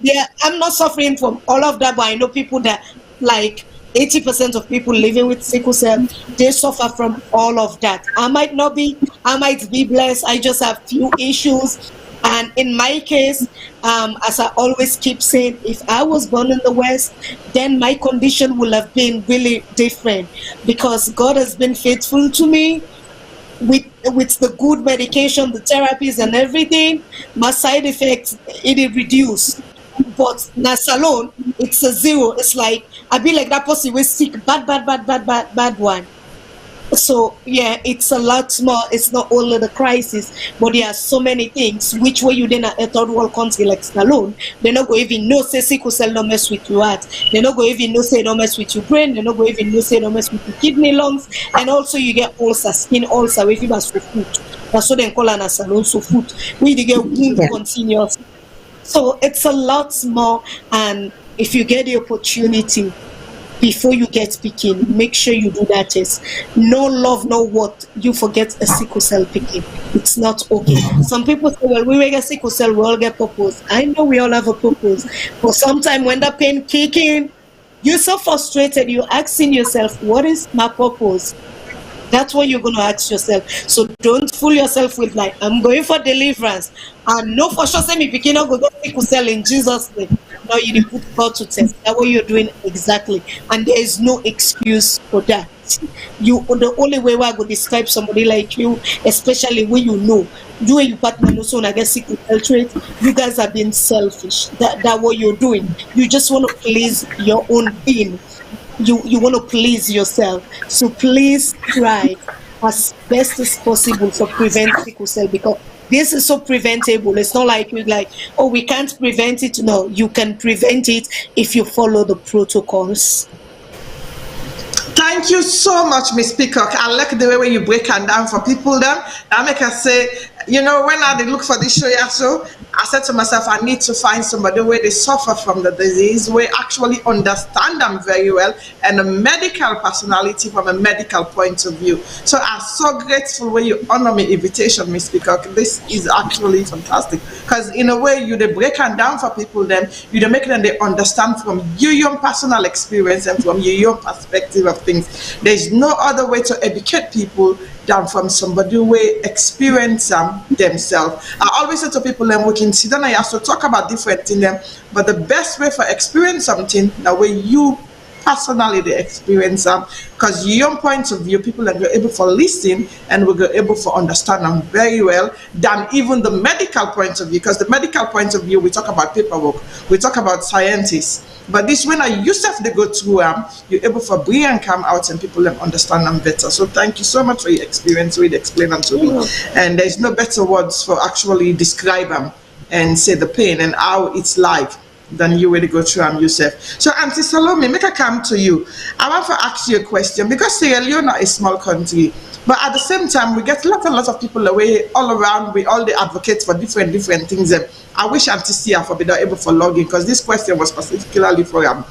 Yeah, I'm not suffering from all of that, but I know people that, like 80% of people living with sickle cell, they suffer from all of that. I might not be, I might be blessed. I just have few issues. And in my case, as I always keep saying, if I was born in the West, then my condition would have been really different, because God has been faithful to me with the good medication, the therapies and everything. My side effects, it reduced. But now Salone, it's a zero. It's like I be like that person was sick, bad one. So yeah, it's a lot more. It's not only the crisis, but there are so many things. Which way you then a third world country like Salone, they're not going even know say sickle cell no mess with your heart. They're not going even know say no mess with your brain. They're not going even know say no mess with your kidney, lungs, and also you get ulcer, skin ulcer, if you must for food. That's what they call an Salone so food. We get wound continuous. So it's a lot more, and if you get the opportunity, before you get picking, make sure you do that test. No love, no what, you forget a sickle cell picking. It's not okay. Some people say, well, we get sickle cell, we all get purpose. I know we all have a purpose, but sometimes when the pain kicking, you're so frustrated, you're asking yourself, what is my purpose? That's what you're going to ask yourself. So don't fool yourself with like, I'm going for deliverance. And no, for sure, say me picking up go get sickle cell in Jesus' name. No, you didn't put God to test. That's what you're doing exactly. And there is no excuse for that. The only way I could describe somebody like you, especially when you know, you and your partner also when I get sickle cell trait, you guys are being selfish. That what you're doing. You just want to please your own being. You want to please yourself. So please try as best as possible to prevent sickle cell, because this is so preventable. It's not like we're like, oh, we can't prevent it. No, you can prevent it if you follow the protocols. Thank you so much, Miss Peacock. I like the way you break it down for people then. That make us say, you know, when I look for this show, yeah, so I said to myself, I need to find somebody where they suffer from the disease, where actually understand them very well, and a medical personality from a medical point of view. So I'm so grateful when you honor my invitation, Miss Peacock. This is actually fantastic, because in a way you they break it down for people, then you they make them they understand from your personal experience and from your perspective of things. There's no other way to educate people than from somebody who experience themselves. I always say to people, we can sit down and have to talk about different things, but the best way for experience something, that way you personally they experience them, because your point of view, people are able for listen and we're able for understand them very well than even the medical point of view, because the medical point of view, we talk about paperwork, we talk about scientists. But this, when I yourself they go through you're able for bring and come out and people understand them better. So thank you so much for your experience, really explain them to me. And there's no better words for actually describe them and say the pain and how it's like than you really go through yourself. So Auntie Salome, make a come to you. I want to ask you a question, because Sierra Leone is a small country, but at the same time we get a lot of people away all around. We all the advocates for different things. I wish Auntie Sia for be able for logging, because this question was specifically for them.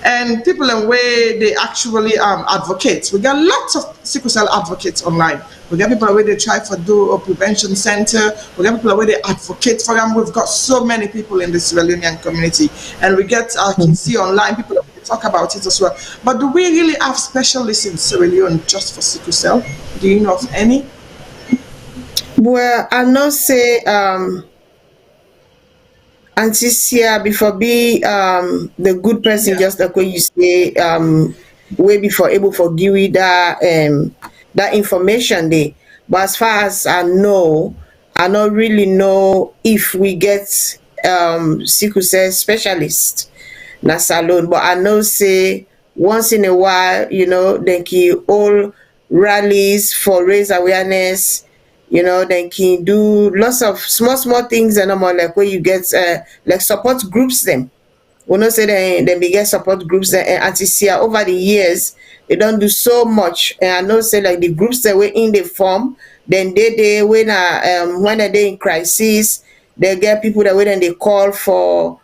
And people in way they actually advocate. We got lots of sickle cell advocates online. We got people where they try for do a prevention center. We got people where they advocate for them. We've got so many people in the Sierra Leonean community, and we get I can see online people talk about it as well. But do we really have specialists in Sierra Leone just for sickle cell? Do you know of any? Well, I know say Auntie Sia before be the good person, just like when you say way before able for give you that that information there. But as far as I know, I don't really know if we get sickle cell specialist na Salone, but I know say once in a while, you know, then can all rallies for raise awareness, you know, then can do lots of small things and normal like where you get like support groups them. We know say dem dey get support groups and anti-cia over the years they don do so much, and I know say like the groups dem wey in dey form dem dey when dem dey in crisis, they get people that wey dem dey call for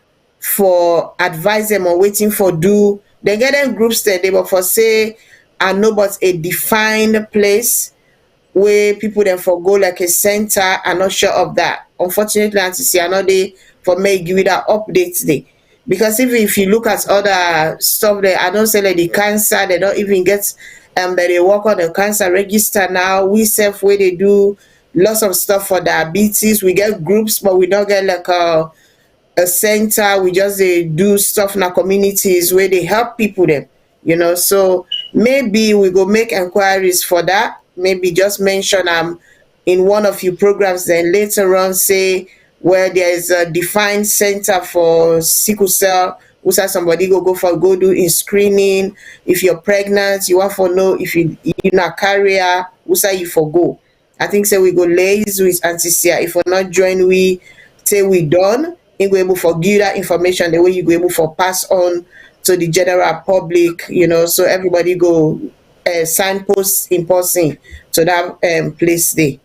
advise them on wetin for do. Dem get dem groups dem dey, but for say I know but a defined place where people then for go like a center. I'm not sure of that. Unfortunately, I know they for me give you that updates day. Because if you look at other stuff there, I don't say like the cancer, they don't even get that they work on the cancer register now. We self where they do lots of stuff for diabetes. We get groups, but we don't get like a center. We just they do stuff in our communities where they help people them, you know. So maybe we go make inquiries for that. Maybe just mention in one of your programs, then later on say where there is a defined center for sickle cell, usa somebody go do in screening. If you're pregnant, you want to know if you're not carrier, usa you for go. I think say we go liaise with anti-cia. If we're not join, we say we done, you go able for give that information the way you go able for pass on to the general public, you know, so everybody go signpost in person to that place there.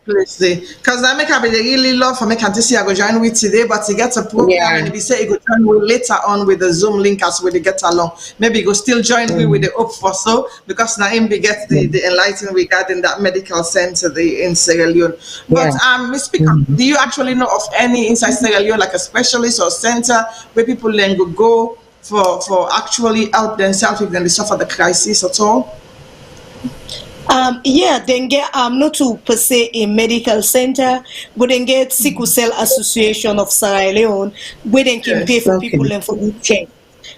Because I make a really love for me can't see I go join with today, but he gets a program and if he say he go join with later on with the Zoom link as we get along. Maybe go still join me with the up for so because now him we get the enlightenment regarding that medical center in Sierra Leone. But Miss Speaker, do you actually know of any inside Sierra Leone like a specialist or center where people then go for actually help themselves if they suffer the crisis at all? Yeah, then get not to per se a medical center, but then get Sickle Cell Association of Sierra Leone, where they can pay for people and for the check.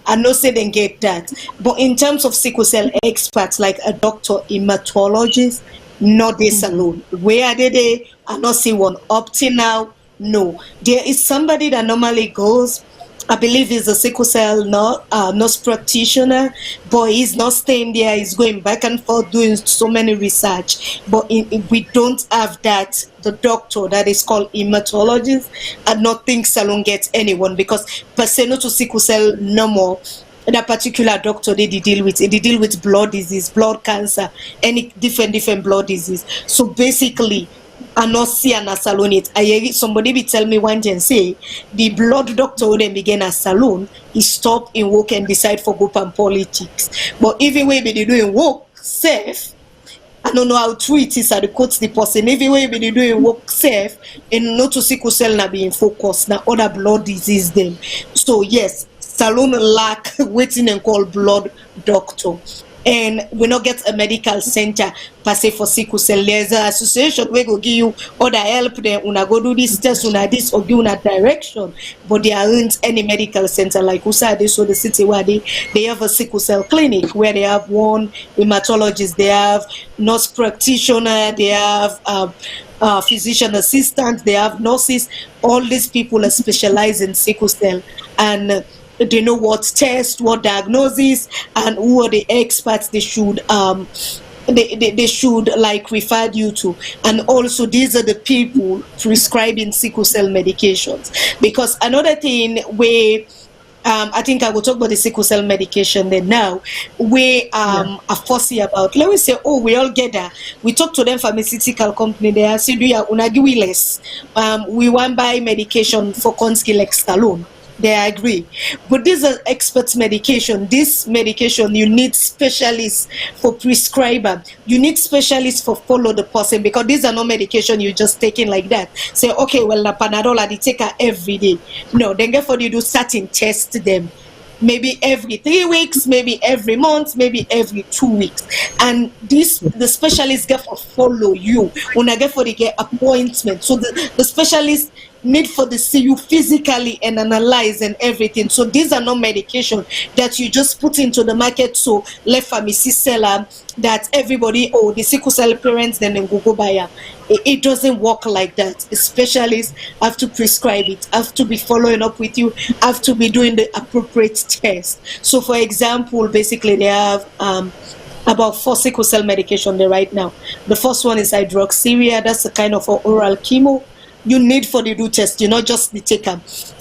I know say they get that, but in terms of sickle cell experts like a doctor, hematologist, not this alone. Where are they? I not see one up till now. No, there is somebody that normally goes. I believe he's a sickle cell nurse practitioner, but he's not staying there. He's going back and forth doing so many research. But we don't have that. The doctor that is called hematologist, I don't think Salone gets anyone because per se no to sickle cell no more. That particular doctor they deal with blood disease, blood cancer, any different blood disease. So basically, I not see an Salone it. I hear somebody be tell me one day and say the blood doctor when they begin a Salone, he stop in work and decide for group and politics. But even when they doing work safe, I don't know how true it is at the quotes the person. Even when they doing work safe and not to sickle cell na being focused now other blood disease them. So yes, Salone lack waiting and call blood doctor. And we not get a medical center per se for sickle cell. There's an association where go give you other help then una go do this test, una this or give una direction. But there aren't any medical center like Usade, so the city where they have a sickle cell clinic where they have one hematologist, they have nurse practitioner, they have physician assistant, they have nurses. All these people are specialized in sickle cell and they know what test, what diagnosis, and who are the experts they should they should like refer you to. And also these are the people prescribing sickle cell medications. Because another thing where I think I will talk about the sickle cell medication then now. We are fussy about. Let me say, oh, we all get that. We talk to them pharmaceutical company. They say, do you unagi less? We want buy medication for Konski like Salone. They agree. But this is expert medication. This medication, you need specialists for prescriber. You need specialists for follow the person because these are not medication you just taking like that. Say, okay, well, the Panadol, I take her every day. No, then therefore you do certain test them. Maybe every 3 weeks, maybe every month, maybe every 2 weeks. And the specialists get for follow you. When I get for they get appointment. So the specialist need for the see you physically and analyze and everything. So these are not medication that you just put into the market. So let pharmacy seller that everybody, oh, the sickle cell parents, then go buy them. It doesn't work like that. Specialists have to prescribe it, have to be following up with you, have to be doing the appropriate test. So for example, basically they have about 4 sickle cell medication there right now. The first one is hydroxyurea. That's a kind of oral chemo you need for the do test, not just the take up.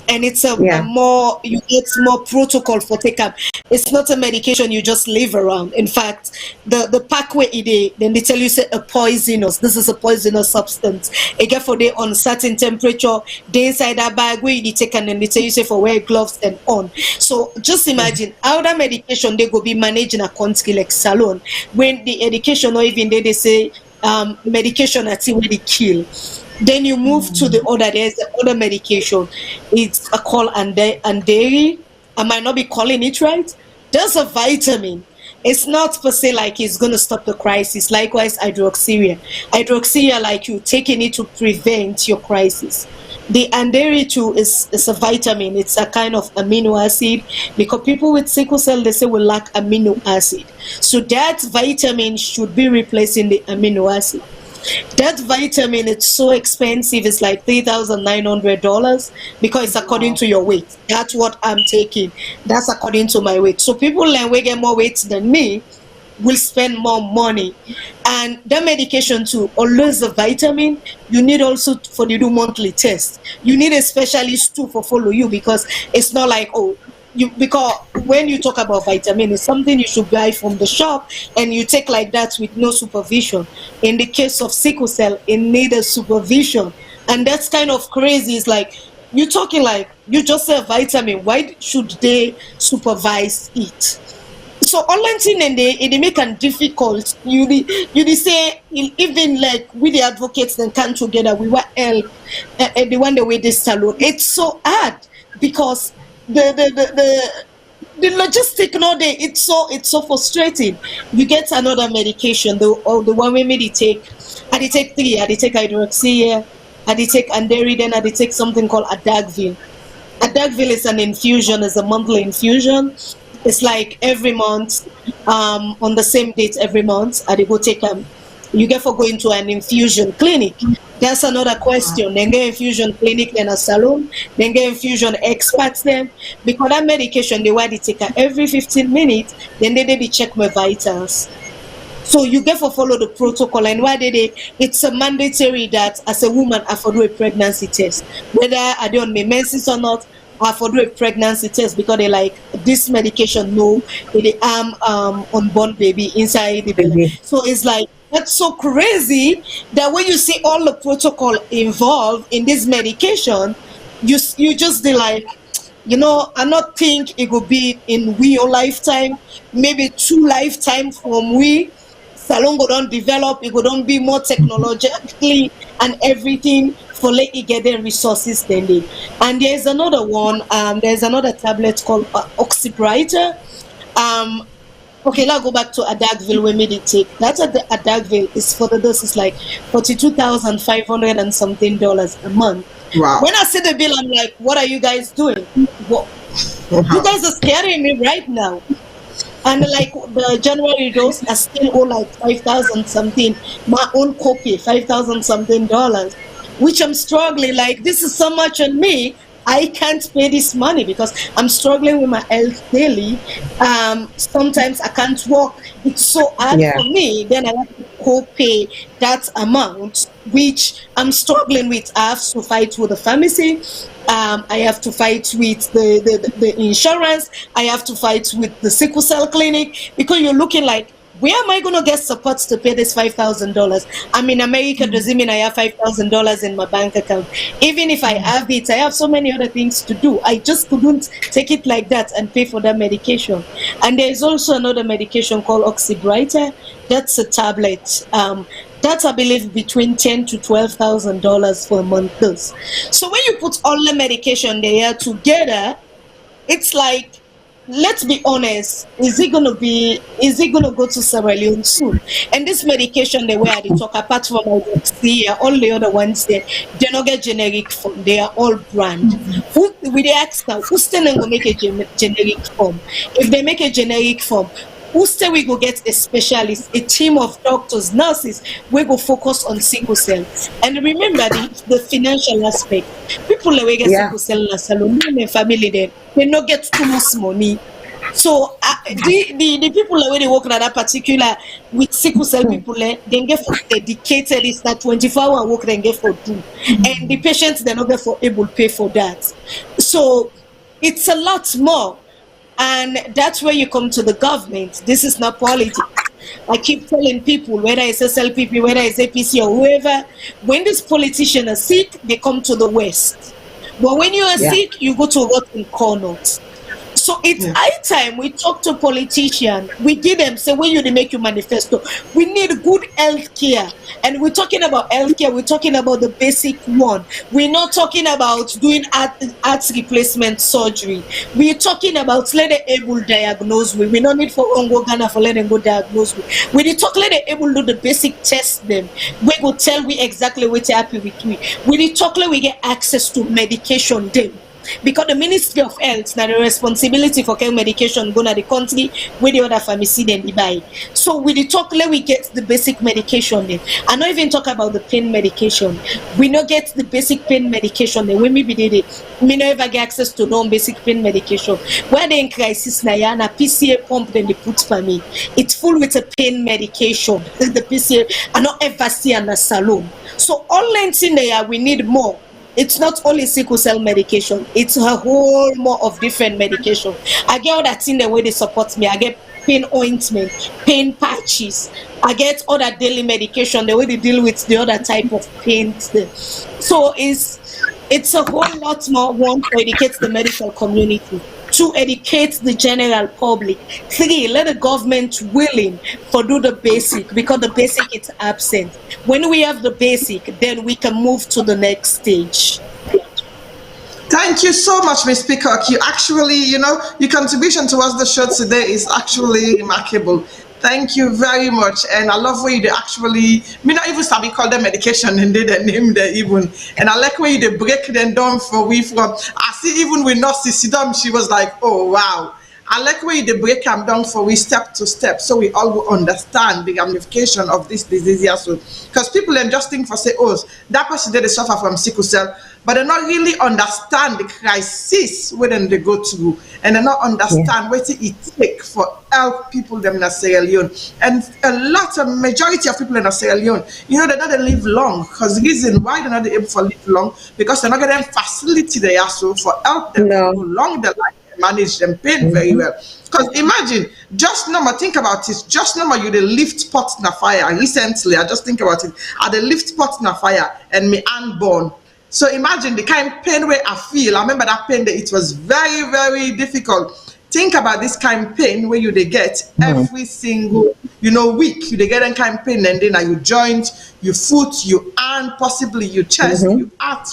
And it's a more, you get more protocol for take up. It's not a medication you just leave around. In fact, the pathway then they tell you say a poisonous. This is a poisonous substance. Again, for they on certain temperature, they inside that bag where you take, and then they tell you say for wear gloves and on. So just imagine how that medication they go be managed in a country like Salone, when the education or even they say medication at where they kill. Then you move to the other, there's the other medication. It's called Anderi. I might not be calling it right. There's a vitamin. It's not per se like it's going to stop the crisis. Likewise, hydroxyurea. Hydroxyurea, like you taking it to prevent your crisis. The Anderi too is a vitamin. It's a kind of amino acid, because people with sickle cell, they say we lack amino acid. So that vitamin should be replacing the amino acid. That vitamin, it's so expensive. It's like $3,900 because it's according to your weight. That's what I'm taking. That's according to my weight. So people that get more weight than me will spend more money. And the medication too, always a vitamin, you need also for the do monthly test. You need a specialist too for follow you, because it's not like, because when you talk about vitamin, it's something you should buy from the shop and you take like that with no supervision. In the case of sickle cell, it needs a supervision. And that's kind of crazy. It's like, you're talking like, you just say vitamin, why should they supervise it? So all thing and they make it difficult. You say, even like with the advocates then come together, we were help the one the way they Salone. It's so hard because the logistic no day, it's so frustrating. You get another medication, the one we made it take. I take 3. I take hydroxyurea, I take Anderi, then I take something called Adagvil. Adagvil is an infusion, is a monthly infusion. It's like every month, on the same date every month, I go take them. You get for going to an infusion clinic. That's another question. Then get infusion clinic, then a salon, then get infusion experts them. Because that medication, they want to take every 15 minutes, then they check my vitals. So you get for follow the protocol, and why it's a mandatory that as a woman I for do a pregnancy test. Whether I do on my menses or not, I for do a pregnancy test, because they like this medication, no, they unborn baby inside the belly. So it's like, that's so crazy that when you see all the protocol involved in this medication, you just be like, I not think it will be in your lifetime, maybe 2 lifetime from we. Salone go don't develop, it go don't be more technologically and everything for let it get the resources then they. And there's another one, there's another tablet called Oxybriter. Okay, let's go back to Adagvil we made it take. That's at the Adagvil is for the dose is like $42,500 and something a month. Wow. When I see the bill, I'm like, what are you guys doing? What? You guys are scaring me right now. And like the January dose, I still owe like 5,000 something. My own copy, $5,000 something, which I'm struggling. Like, this is so much on me. I can't pay this money because I'm struggling with my health daily. Sometimes I can't walk. It's so hard for me. Then I have to co-pay that amount, which I'm struggling with. I have to fight with the pharmacy. I have to fight with the insurance. I have to fight with the sickle cell clinic, because you're looking like, where am I going to get support to pay this $5,000? I'm in America, doesn't mean I have $5,000 in my bank account. Even if I have it, I have so many other things to do. I just couldn't take it like that and pay for that medication. And there is also another medication called Oxybriter. That's a tablet. That's, I believe, between $10,000 to $12,000 for a month dose. So when you put all the medication there together, it's like let's be honest, is it gonna go to Sierra Leone soon? And this medication the way they talk, apart from all the other ones there, they not get generic form, they are all brand. Who we they ask now, who's still gonna make a generic form? If they make a generic form, who say we go get a specialist, a team of doctors, nurses, we go focus on sickle cell. And remember the financial aspect. People that we get sickle cell in Salone, and family there, they not get too much money. So the people that they work at that particular with sickle cell people, they get for dedicated. It's that 24-hour work they get for do, and the patients they not get for able to pay for that. So it's a lot more. And that's where you come to the government. This is not politics. I keep telling people, whether it's SLPP, whether it's APC or whoever, when these politicians are sick, they come to the West. But when you are sick, you go to rotten corners. So it's high time we talk to politicians. We give them, say, when you make your manifesto, we need good health care. And we're talking about health care, we're talking about the basic one. We're not talking about doing heart replacement surgery. We're talking about let them able diagnose with. We don't need for Ongo Ghana for let them go diagnose with. We need talk let them able do the basic test them. We go tell we exactly what happy with we. We need talk let we get access to medication them. Because the Ministry of Health now the responsibility for care medication go to the country where the other pharmacy then they buy. So with the talk let we get the basic medication then. I not even talk about the pain medication. We not get the basic pain medication then when we did it. We never get access to non-basic pain medication. Where they in crisis now a PCA pump then they put for me. It's full with a pain medication. The PCA I not ever see on a Salone. So all lengths in there we need more. It's not only sickle cell medication, it's a whole more of different medication. I get all that in the way they support me. I get pain ointment, pain patches. I get other daily medication, the way they deal with the other type of pain. So it's a whole lot more one to educate the medical community, to educate the general public. 3, let the government willing for do the basic, because the basic is absent. When we have the basic, then we can move to the next stage. Thank you so much, Ms. Peacock. You actually, your contribution towards the show today is actually remarkable. Thank you very much. And I love where you actually, me not even sabi call them medication and they name them even. And I like where you break them down for we from. I see even with nurses, she was like, oh, wow. I like where you break them down for we step to step, so we all will understand the ramification of this disease here. So, because people then just think for say, oh, that person they suffer from sickle cell, but they not really understand the crisis when they go through, and they not understand what it take for help people them in Sierra Leone. And a majority of people in Sierra Leone, they're not going to live long, because the reason why they're not able to live long, because they're not getting facility there so for help them to go long the life. Manage them pain very well. Because imagine, just number, think about it, just number you the lift pot in a fire. Recently, I just think about it, I the lift pot in a fire and me unborn. So imagine the kind of pain where I feel. I remember that pain that it was very, very difficult. Think about this kind of pain where you they get every single week. You they get that kind of pain, and then you joint, your foot, your arm, possibly your chest, your heart.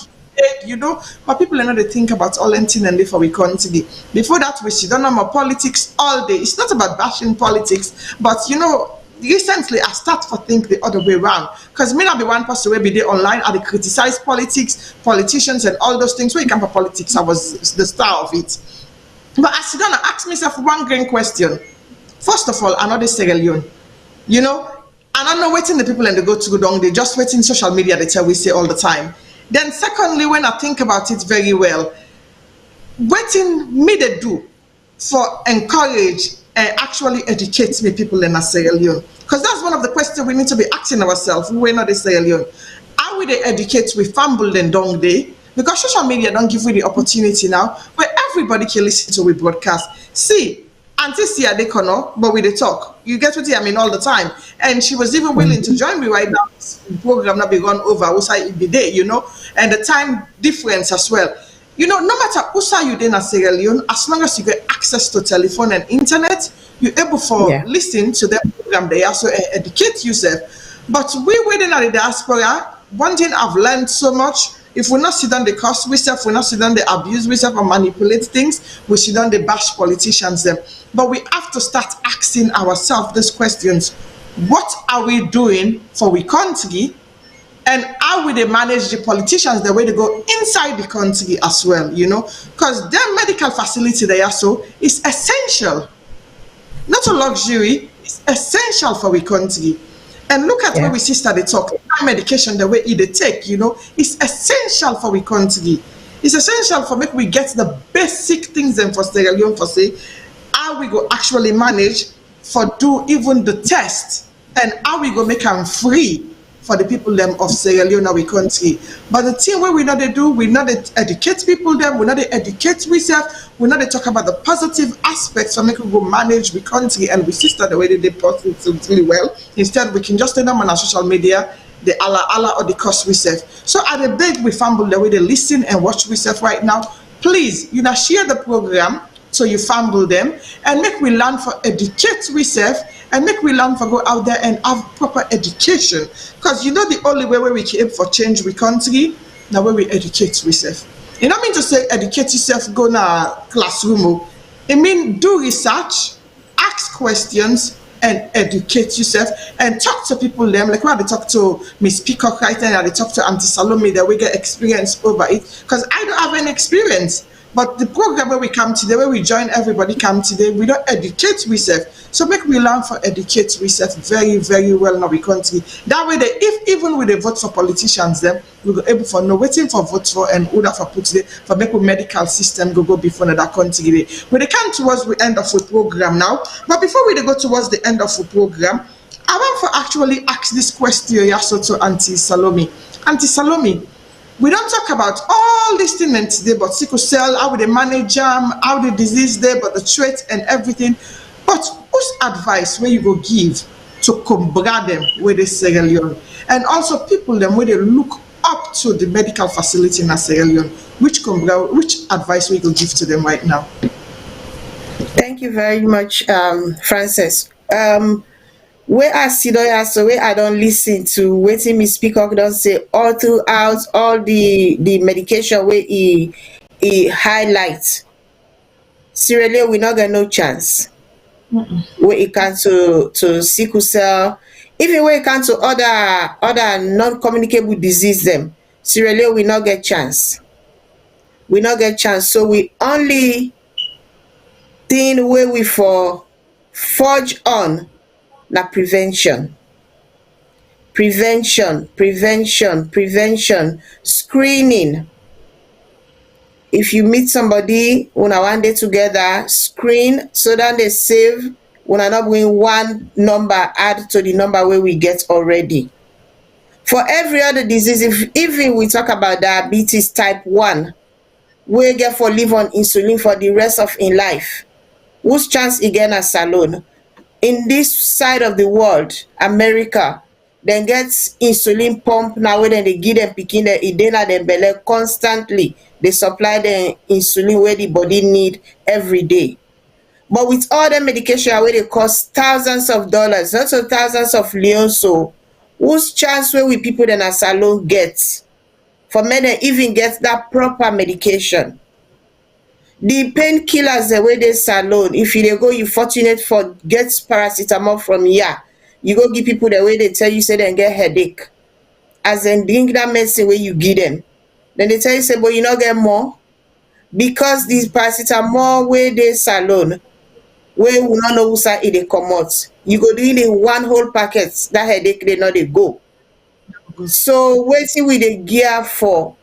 But people are not to think about all anything and before we continue. Before that, we see don't know more politics all day. It's not about bashing politics, but recently I start to think the other way around. Because me not be one person where be there online and they criticize politicians and all those things. When you come for politics, I was the star of it. But I sit down and ask myself one grand question. First of all, I'm not a Sierra Leone. And I'm not waiting the people and they go to go down. They just waiting social media, they tell we say all the time. Then secondly, when I think about it very well, waiting me they do for encourage and actually educate me people in Sierra Leone. Because that's one of the questions we need to be asking ourselves. We're not a Sierra Leone. How will they educate we fumble and don't they? Because social media don't give you the opportunity now where everybody can listen to we broadcast. See, Auntie Sia they kono, but we they talk. You get what I mean all the time. And she was even willing to join me right now. This program not be gone over, Usa it be day, and the time difference as well. No matter Usa you in Sierra Leone, as long as you get access to telephone and internet, you're able for listen to the program there, so educate yourself. But we within the diaspora, one thing I've learned so much, If we not sit down, they curse we self, we not sit down, they abuse we self and manipulate things, we sit down, they bash politicians them. But we have to start asking ourselves these questions. What are we doing for we country? And how will they manage the politicians the way they go inside the country as well, you know? Because their medical facility they are so is essential. Not a luxury, it's essential for we country. And look at where we sister they talk. Medication the way they take, you know, it's essential for we country. It's essential for make we get the basic things and for Sierra Leone for say how we go actually manage for do even the test and how we go make them free for the people them of Sierra Leone we country. But the thing where we know they do, we know they educate people them, we know they educate ourselves, we know they talk about the positive aspects for making we go manage we country and we sister the way they post it really well. Instead we can just turn them on our social media, the Allah or the cost we serve. So at the beg we fumble the way they listen and watch we serve right now. Please, you know, share the program so you fumble them and make we learn for educate we serve and make we learn for go out there and have proper education. Because you know the only way where we can for change we country, now where we educate we serve. You don't mean to say educate yourself, go na classroom. It mean do research, ask questions, and educate yourself and talk to people them like when they talk to Miss Peacock right now, they talk to Auntie Salome that we get experience over it because I don't have any experience. But the program where we come today, where we join everybody come today, we don't educate ourselves. So make we learn for educate ourselves very, very well in our country. That way, if even with the vote for politicians, then we go able for no waiting for votes for and order for put today for make we medical system go before that country. When they come towards the end of the program now, but before we go towards the end of the program, I want to actually ask this question also to Auntie Salome. Auntie Salome, we don't talk about all these things today, but sickle cell, how they manage them, how the disease there, but the trait and everything. But whose advice where you go give to combat them with the Sierra Leone? And also people them where they look up to the medical facility in Sierra Leone. Which advice we go give to them right now? Thank you very much, Frances. Where I see so where I don't listen to waiting me speak up don't say all throughout all the medication where he highlights. Sierra Leone we not get no chance. Where it can to sickle cell, even when it can to other non-communicable disease them, Sierra Leone we not get chance. We not get chance. So we only thing where we for forge on na prevention, screening. If you meet somebody una one day together, screen so that they save una not bring one number add to the number where we get already. For every other disease, if even we talk about diabetes type 1, we get for live on insulin for the rest of in life, whose chance again as Salone? In this side of the world, America, then gets insulin pump now when they give them picking the idena them belly constantly. They supply the insulin where the body need every day. But with all the medication where they cost thousands of dollars, not so thousands of leons, so whose chance where we people then a Salone get for many even get that proper medication? The painkillers the way they Salone, if you dey go you fortunate for get paracetamol from here, you go give people the way they tell you say they get headache. As in drink that medicine where you give them. Then they tell you say but you not get more. Because these paracetamol where they Salone, where we not know who say it they come out. You go do it in one whole packet, that headache they not they go. So waiting with the gear for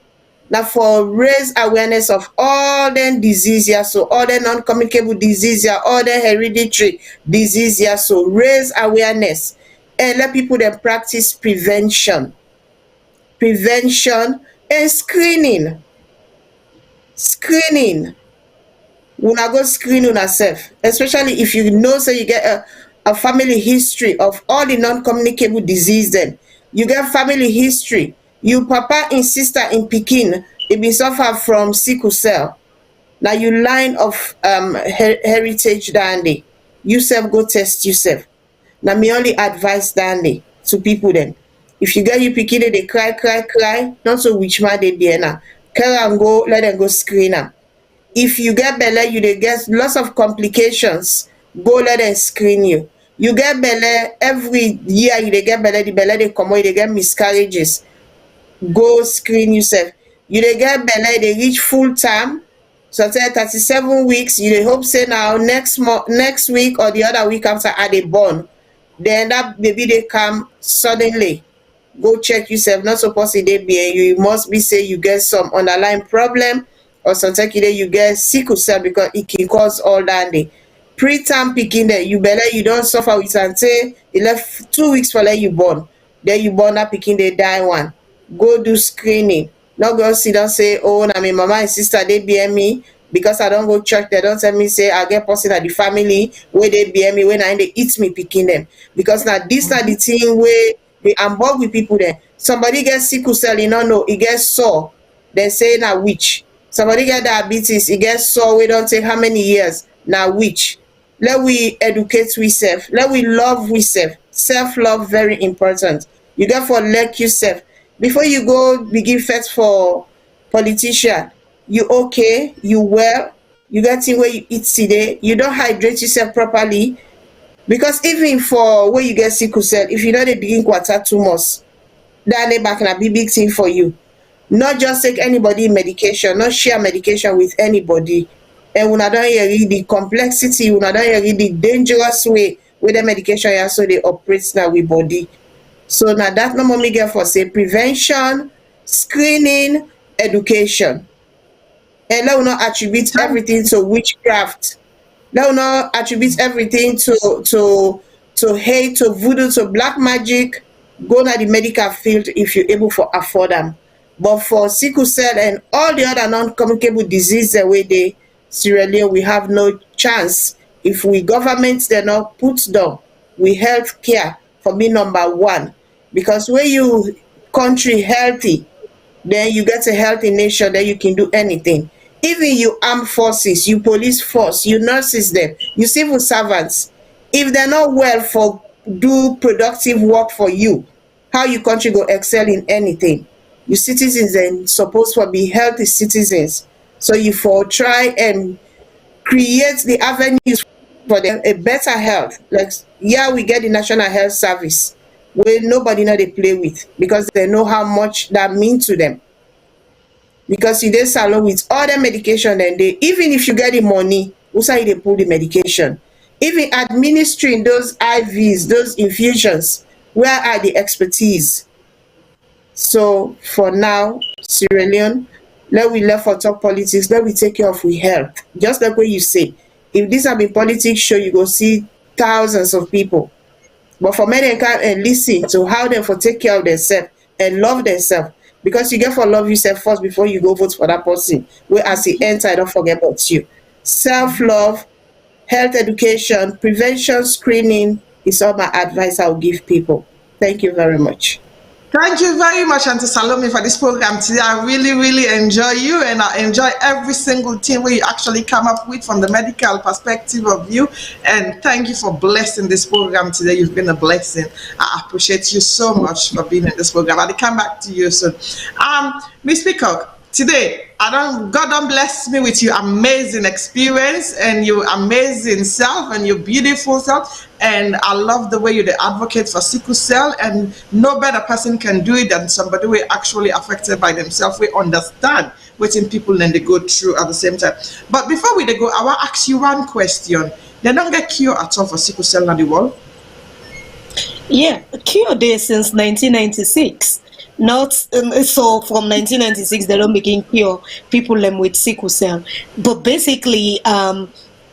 now for raise awareness of all the diseases, so all the non-communicable diseases, all the hereditary diseases, so raise awareness and let people then practice prevention and screening. Una go screen on yourself, especially if you know so you get a family history of all the non-communicable disease. Then you get family history. You papa and sister in Pekin, it be suffer from sickle cell. Now you line of heritage dandy. You self go test yourself. Now me only advise dandy to people then. If you get you pikin they cry, not so which man they be now. Carry am go, let them go screen am. If you get belle, you dey get lots of complications, go let them screen you. You get belle every year, you dey get belle, the belle dey comot, you dey get miscarriages, go screen yourself. You dey get belle, dey reach full term, sometimes 37 weeks, you dey hope say now next week or the other week after I dey born, then that baby dey come suddenly. Go check yourself, not suppose e dey be, you must be say you get some underlying problem, or sometimes you get sickle cell, because it can cause all that day. Preterm pikin there, you belle you don suffer with until e left 2 weeks for let you born, then you born that pikin dey die one. Go do screening. Not go sit down say, oh na my mama and sister dey bear me, because I don go church they don tell me say I get person at the family wey dey bear me, when I dey eat me pikin them. Because now this na the thing wey they ambog with people there. Somebody get sickle cell, you no know, e get sore, they say na witch. Somebody get diabetes, e get sore, we don't take how many years, na witch. Let we educate ourselves, let we love ourselves. Self-love very important. You get for like yourself. Before you go begin first for politician, you okay, you well, you get thing where you eat today, you don't hydrate yourself properly. Because even for where you get sickle cell, if you know they begin quarter 2 months, that back na big thing for you. Not just take anybody medication, not share medication with anybody. And when I don't hear the complexity, when I don't hear the dangerous way with the medication, so they operate now with body. So now that no more me get for say prevention, screening, education. And let us not attribute everything to witchcraft. Let us not attribute everything to hate, to voodoo, to black magic. Go na the medical field if you're able to afford them. But for sickle cell and all the other non-communicable diseases where they Sierra Leone, we have no chance. If we government they not put down, we health care for me number one. Because when you country healthy, then you get a healthy nation, then you can do anything. Even you armed forces, you police force, you nurses them, you civil servants, if they're not well for do productive work for you, how your country go excel in anything? You citizens then supposed to be healthy citizens. So you for try and create the avenues for them a better health. Like yeah, we get the National Health Service where nobody know they play with, because they know how much that means to them. Because you dey Salone with all the medication, then they, even if you get the money, also they pull the medication. Even administering those IVs, those infusions, where are the expertise? So for now, Sierra Leone, let we left for talk politics, let we take care of we health. Just like what you say, if this have been politics show, you go see thousands of people. But for many can and listen to how they for take care of themselves and love themselves. Because you get for love yourself first before you go vote for that person. Where as he enter, I don't forget about you. Self-love, health education, prevention, screening is all my advice I'll give people. Thank you very much. Thank you very much, Auntie Salome, for this program today. I really, really enjoy you, and I enjoy every single thing where you actually come up with from the medical perspective of you. And thank you for blessing this program today. You've been a blessing. I appreciate you so much for being in this program. I'll come back to you soon. Miss Peacock, today, God don't bless me with your amazing experience and your amazing self and your beautiful self. And I love the way you're the advocate for sickle cell, and no better person can do it than somebody who actually affected by themselves. We understand what people then they go through at the same time. But before we go, I want to ask you one question. They don't get cure at all for sickle cell in the world? Yeah, cure there since 1996. Not so from 1996 they don't begin cure people with sickle cell, but basically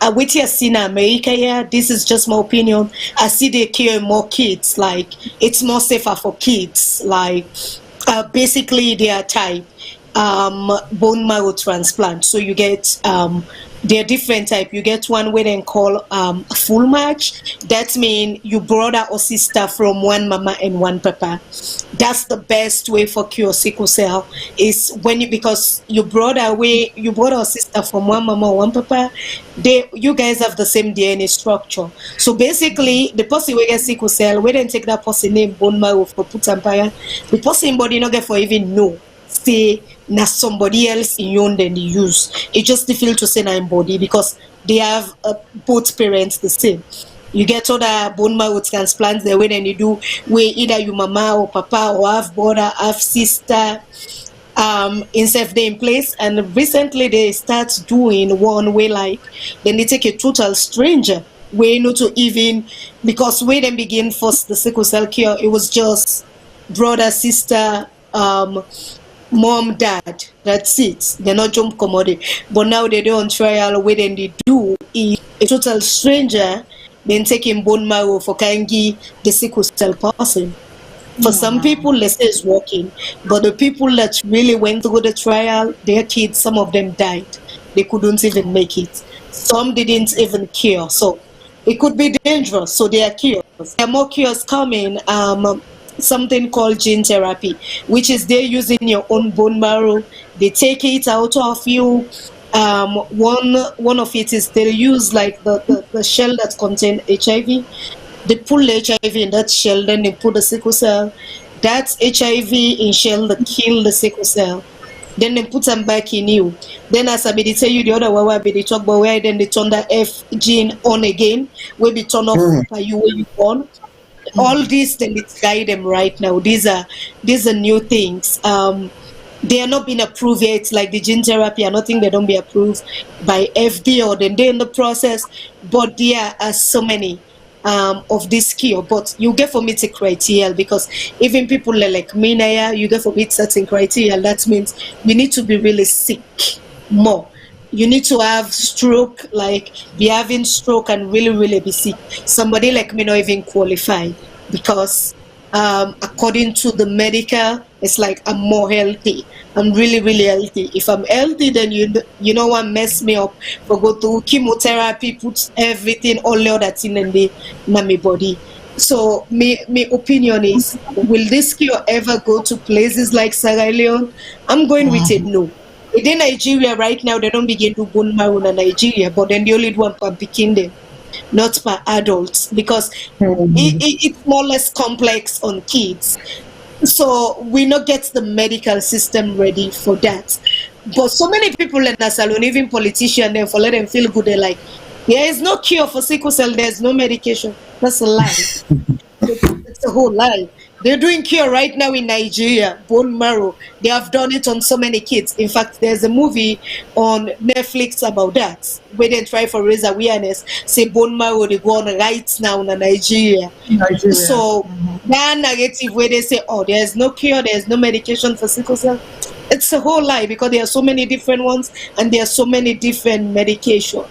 what you see in America, yeah, this is just my opinion. I see they cure more kids, like it's more safer for kids, like basically they are type bone marrow transplant, so you get They're different type. You get one where they call full match. That means you brother or sister from one mama and one papa. That's the best way for cure sickle cell, is when because you brother or sister from one mama or one papa, you guys have the same DNA structure. So basically the person will get sickle cell, we then take that person name bone marrow for put empire, the person body not get for even know say na somebody else in yon than they use. It just difficult to say na in body because they have both parents the same. You get other bone marrow transplants the way then you do where either you mama or papa or half brother, half sister instead they in place. And recently they start doing one way like then they take a total stranger way not to even, because when they begin first the sickle cell cure, it was just brother, sister, mom, dad, that's it. They're not jump commodity. But now they do on trial where then they do is a total stranger then taking bone marrow for kangi the sickle cell person. For some people, let's say it's working, but the people that really went through the trial, their kids, some of them died. They couldn't even make it. Some didn't even cure. So it could be dangerous. So there are cures. There are more cures coming. Something called gene therapy, which is they're using your own bone marrow. They take it out of you. One of it is they use like the shell that contain HIV. They pull the HIV in that shell, then they put the sickle cell. That's HIV in shell that kill the sickle cell. Then they put them back in you. Then as I be tell you the other way, they talk about where then they turn the F gene on again, where they turn off by you where you born. All these then it's guide them right now. These are new things. They are not being approved yet, like the gene therapy. I don't think they don't be approved by FDA or then they're in the process. But there are so many of this cure. But you get for meet a criteria, because even people like me now, you get for meet certain criteria. That means you need to be really sick more. You need to have stroke, like be having stroke and really be sick. Somebody like me not even qualify, because according to the medical, it's like I'm more healthy. I'm really healthy. If I'm healthy, then you know what mess me up for go to chemotherapy, put everything, all the other thing in my body. So my opinion is, will this cure ever go to places like Sierra Leone? I'm going with it no. In Nigeria right now, they don't begin to bone marrow in Nigeria, but then they only do one per them, not per adults, because it's more or less complex on kids. So we not get the medical system ready for that. But so many people in Salone, even politicians, then for let them feel good, they're like, there is no cure for sickle cell, there's no medication. That's a lie. It's a whole lie. They're doing cure right now in Nigeria, bone marrow. They have done it on so many kids. In fact, there's a movie on Netflix about that, where they try for raise awareness, say bone marrow, they go on right now in Nigeria. So that narrative where they say, oh, there's no cure, there's no medication for sickle cell, it's a whole lie, because there are so many different ones and there are so many different medication.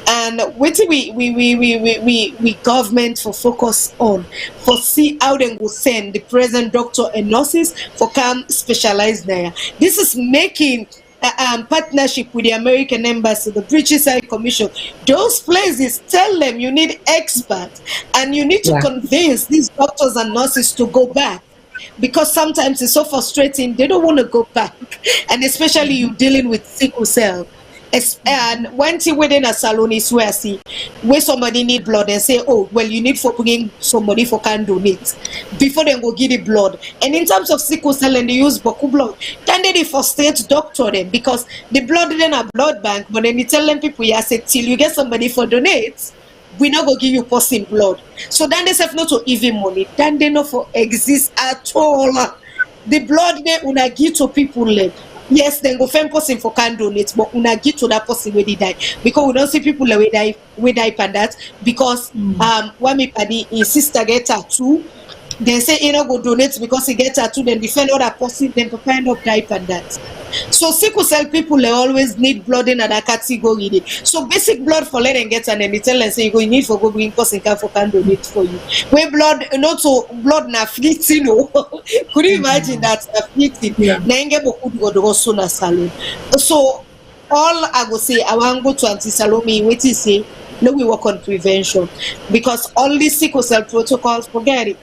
And what we government for focus on, for see how they will send the present doctor and nurses for come specialized there. This is making partnership with the American Embassy, the British High Commission. Those places tell them you need experts and you need to convince these doctors and nurses to go back. Because sometimes it's so frustrating, they don't want to go back. And especially you dealing with sickle cell. And one thing within a salon is where somebody need blood and say, oh, well, you need for bringing somebody for can donate before they go give the blood. And in terms of sickle cell and they use Boku blood, then they frustrate doctor them, because the blood then a blood bank, but then you tell them people, yeah, say till you get somebody for donate, we not go give you person blood. So then they have not to even money. Then they not for exist at all. The blood they una give to people like, yes, then go find person for can donate, but una give to that person where they die. Because we don't see people like we die and that. Because when me paddy his sister get tattoo, they say he not go donate because he get tattoo, then defend other person, then papa end up die and that. So sickle cell people they always need blood in that category. So basic blood for let them get, and then they tell them say you need for go bring person can donate for you. Where blood not so blood na fleeting, no. Could you imagine that na fleeting? Na inge boku go do so na salon. So all I go say, I want to go to Auntie Salome, wait to say, no, we work on prevention. Because all these sickle cell protocols, forget it.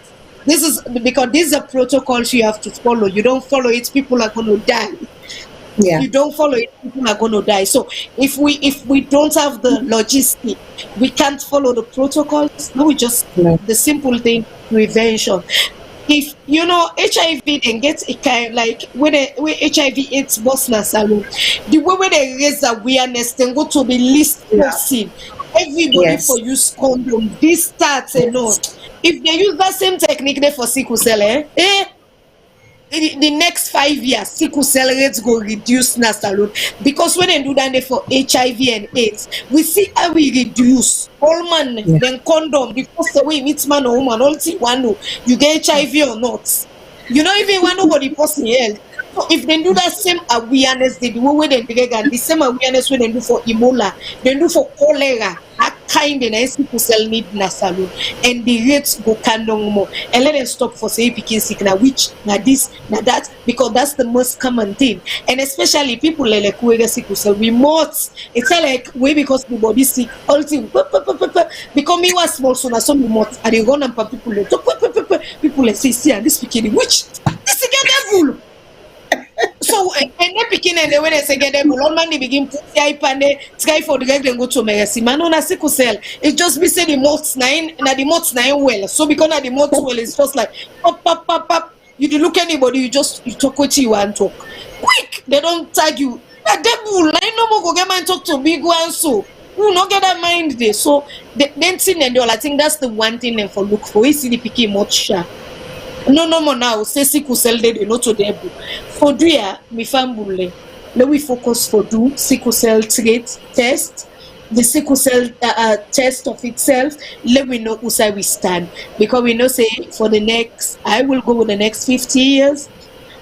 This is because these are protocols you have to follow. You don't follow it, people are going to die. Yeah. You don't follow it, people are going to die. So if we don't have the logistics, we can't follow the protocols. No, we just the simple thing, prevention. If you know HIV, then get a kind like when HIV AIDS Bosna Salone, the way where they raise awareness, then go to the list person. Everybody for use condom. This starts if they use that same technique there for sickle cell, in the next 5 years, sickle cell rates go reduce na Salone. Because when they do that for HIV and AIDS, we see how we reduce all man then condom because the way meets man or woman, all thing one know you get HIV or not. You don't even want nobody person else. So if they do that same awareness, they do where they drag and the same awareness when they do for Ebola, they do for cholera, that kind of sickle cell need na Salone, and the rates go can no more. And let them stop for say picking sick na which na this na that because that's the most common thing. And especially people like who get sickle cell, we must. It's like way because the body sick, all thing because me was small so na some must. And they run and people like people like see and this picking which this is devil. So and they picking and when they say get them all man they begin put the iPad they try for the and go to mercy man on a sickle cell. It just be say the moths nine the moths nine well. So because the moths well it's just like pop. You do look anybody, you talk what you want to talk. Quick, they don't tag you. That devil, I no more go get man talk to big one so. Who not get that mind there. So then thing and all I think that's the one thing them for look for. We see the picking much sharp. No more now. Say sickle cell they not to them. For do ya, me family. Let we focus for do sickle cell trait test. The sickle cell test of itself. Let we know who side we stand because we know say for the next. I will go with the next 50 years.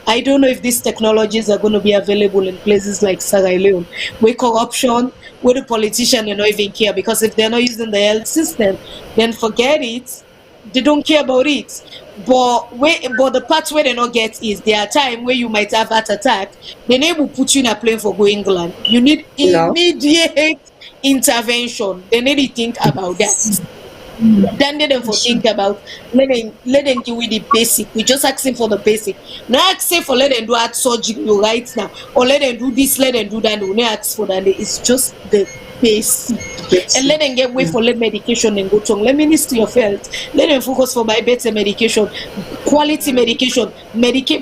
I don't know if these technologies are going to be available in places like Sierra Leone, where corruption, where the politicians don't even care because if they're not using the health system, then forget it. They don't care about it. But the part where they not get is there are time where you might have heart attack. They never put you in a plane for go England. You need immediate intervention. They need to think about that. Then they don't think about let them give you the basic. We just asking for the basic. Not asking for let them do heart surgery right now or let them do this, let them do that. We not ask for that. It's just the basic. And let them get way for let medication and go to let Ministry of Health. Let them focus for my better medication, quality medication,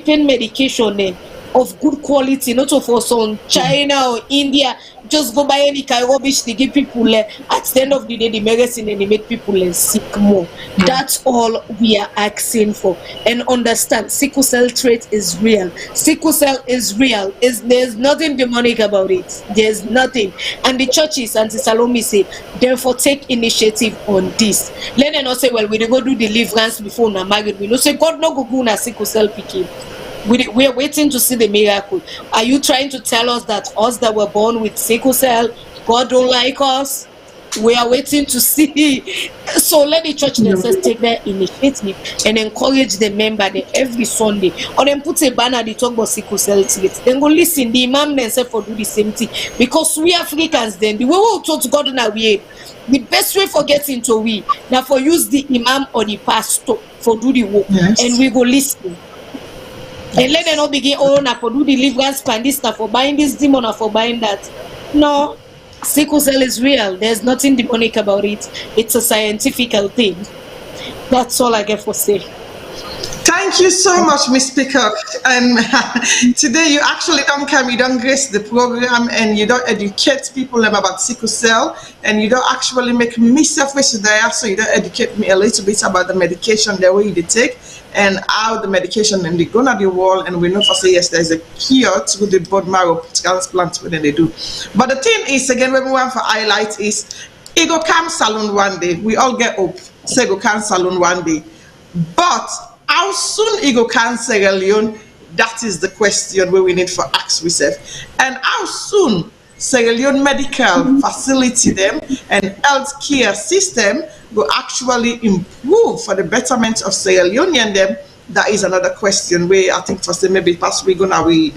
pain medication of good quality, not for some China or India. Just go buy any kind of rubbish to give people at the end of the day the medicine and they make people sick more. That's all we are asking for. And understand sickle cell trait is real. Sickle cell is real. There's nothing demonic about it. There's nothing. And the churches, Auntie Salome say, therefore take initiative on this. Let them not say, well, we go do deliverance before we're married. We don't say God no go na sickle cell picking. We are waiting to see the miracle. Are you trying to tell us that us that were born with sickle cell, God don't like us? We are waiting to see. So let the church themselves take their initiative and encourage the member there every Sunday. Or then put a banner they talk about sickle cell trait. Then go listen, the imam themselves for do the same thing. Because we Africans then, the way we talk to God in our way, the best way for getting to we, now for use the imam or the pastor for do the work. And we go listen. And let them not begin, na for do deliverance, and this, na for buying this demon, or for buying that. No, sickle cell is real. There's nothing demonic about it. It's a scientific thing. That's all I get for say. Thank you so much, Miss Peacock. And today you actually don't come, you don't grace the program, and you don't educate people about sickle cell, and you don't actually make me selfish there, so you don't educate me a little bit about the medication, the way you take, and how the medication and they go to the wall, and we know for say yes, there's a cure to the bone marrow transplant when they do. But the thing is, again, when we want to highlight is, it go come Salone one day. We all get up, say go come Salone one day, but how soon it go can Sierra Leone? That is the question where we need for ask ourselves. And how soon Sierra Leone medical facility them and healthcare system will actually improve for the betterment of Sierra Leonean them? That is another question where I think for say maybe possibly gonna we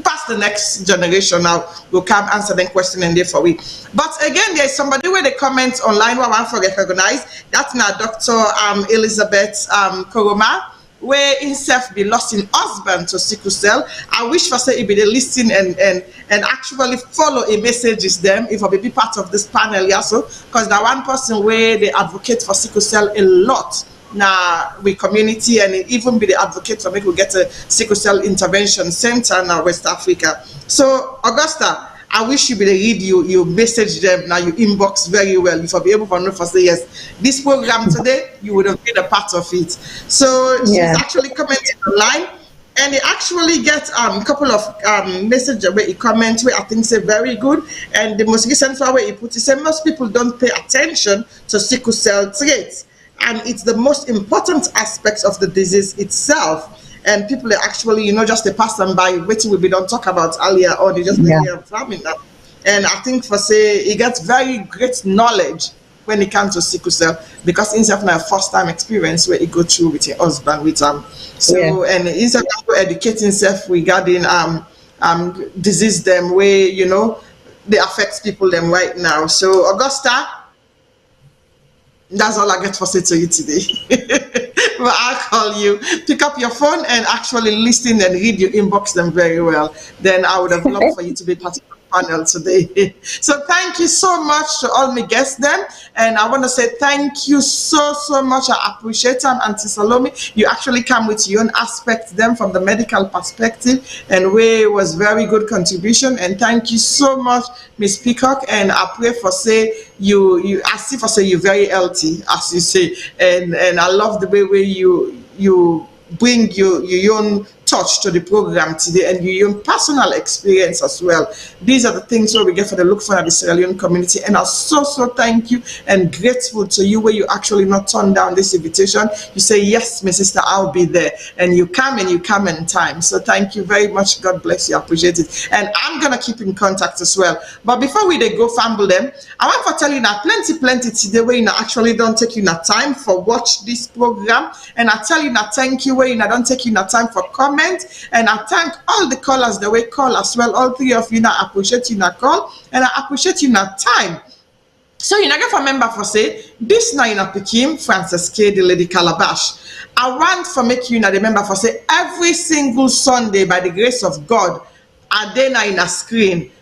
pass the next generation now. We'll come answer the question in there for we. But again, there's somebody where they comment online where I want to recognize. That's now Dr. Elizabeth Koroma, where himself be lost in husband to sickle cell. I wish for say he be the listen and actually follow a messages them if I be part of this panel also, because the one person where they advocate for sickle cell a lot now with community, and even be the advocate for make we get a sickle cell intervention center now West Africa. So Augusta, I wish you be the read you message them now, you inbox very well. If I be able to know for say yes, this program today you would have been a part of it. So she's actually commenting online, and they actually get a couple of messages where he comments where I think say very good. And the most recent one where he put it say most people don't pay attention to sickle cell traits, and it's the most important aspect of the disease itself. And people are actually, just a pass them by, waiting we don't talk about earlier on, they just farming now. And I think for say, he gets very great knowledge when it comes to sickle cell, because he's having a first time experience where he go through with your husband with so and he's to educate himself regarding disease them way, they affect people them right now. So Augusta, that's all I get for say to you today. Well, I'll call you, pick up your phone and actually listen and read your inbox them very well. Then I would have loved for you to be part of the panel today. So thank you so much to all my guests then. And I want to say thank you so much. I appreciate them. Auntie Salome, you actually come with your own aspect them from the medical perspective, and where was very good contribution. And thank you so much, Miss Peacock. And I pray for say you I see for say you're very healthy, as you say, and I love the way you bring your own touch to the program today, and your own personal experience as well. These are the things where we get for the look for the Sierra Leone community, and I so thank you and grateful to you where you actually not turn down this invitation. You say yes, my sister, I'll be there, and you come in time. So thank you very much. God bless you. I appreciate it, and I'm gonna keep in contact as well. But before we go fumble them, I want to tell you that plenty today where you actually don't take you time for watch this program, and I tell you that thank you where you don't take you time for comment. And I thank all the callers the way call as well. All three of you now appreciate you na call, and I appreciate you na time. So you get for member for say this now in a Pekin Frances K, the lady Calabash. I want for make you na the member for say every single Sunday by the grace of God, I then in a screen.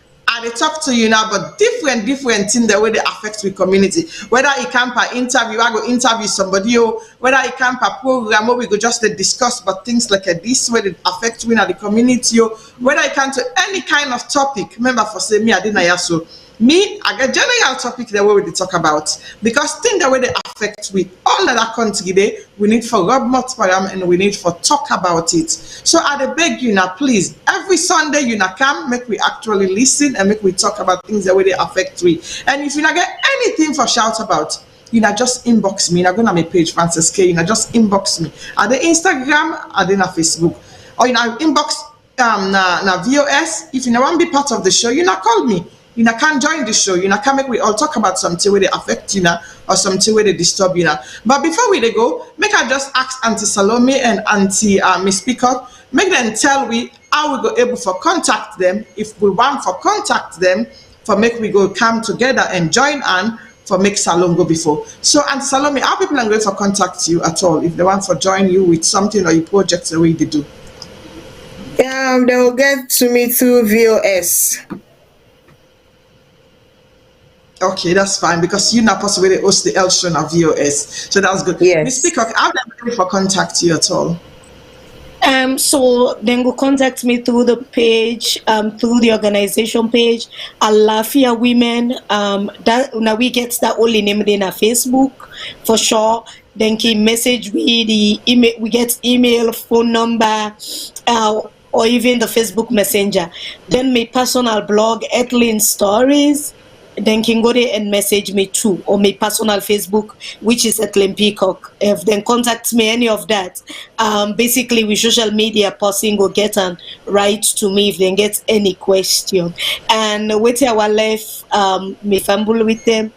They talk to you now, but different things the way they affect the community. Whether it can per interview, I go interview somebody, or whether it can per program, or we go just discuss about things like this way that affect we in the community, or whether it can to any kind of topic. Remember for say me, I didn't so. Me, I get general topic the way we talk about, because things the way they affect we all that our country day, we need for rub mouth program and we need for talk about it. So I beg you now, please, every Sunday you now come, make we actually listen and make we talk about things the way they affect we. And if you not get anything for shout about, you know, just inbox me. You know, go on my page, Frances K. You know, just inbox me. At the Instagram, at the Facebook, or you know, inbox na VOS. If you know want to be part of the show, you know, call me. You know, can't join the show. You know, can make we all talk about something where they affect you now, or something where they disturb you now. But before we go, make I just ask Auntie Salome and Auntie Miss Peacock, make them tell we how we go able for contact them. If we want for contact them, for make we go come together and join on for make Salone go before. So Auntie Salome, how people are going for contact you at all if they want for join you with something or your project the way they do? They will get to me through VOS. Okay, that's fine, because you're not possible to host the L show of VOS. So that's good. Yes. Miss Peacock, how do they for contact you at all? So then go contact me through the page, through the organization page, Alafia Women. That now we get that only name in our Facebook for sure. Then can message me the email. We get email, phone number, or even the Facebook Messenger. Then my personal blog, Etlin Stories. Then can go there and message me too, or my personal Facebook, which is Etlin Peacock. If then contact me any of that, basically with social media person go get and write to me if they get any question. And with our life, me fumble with them.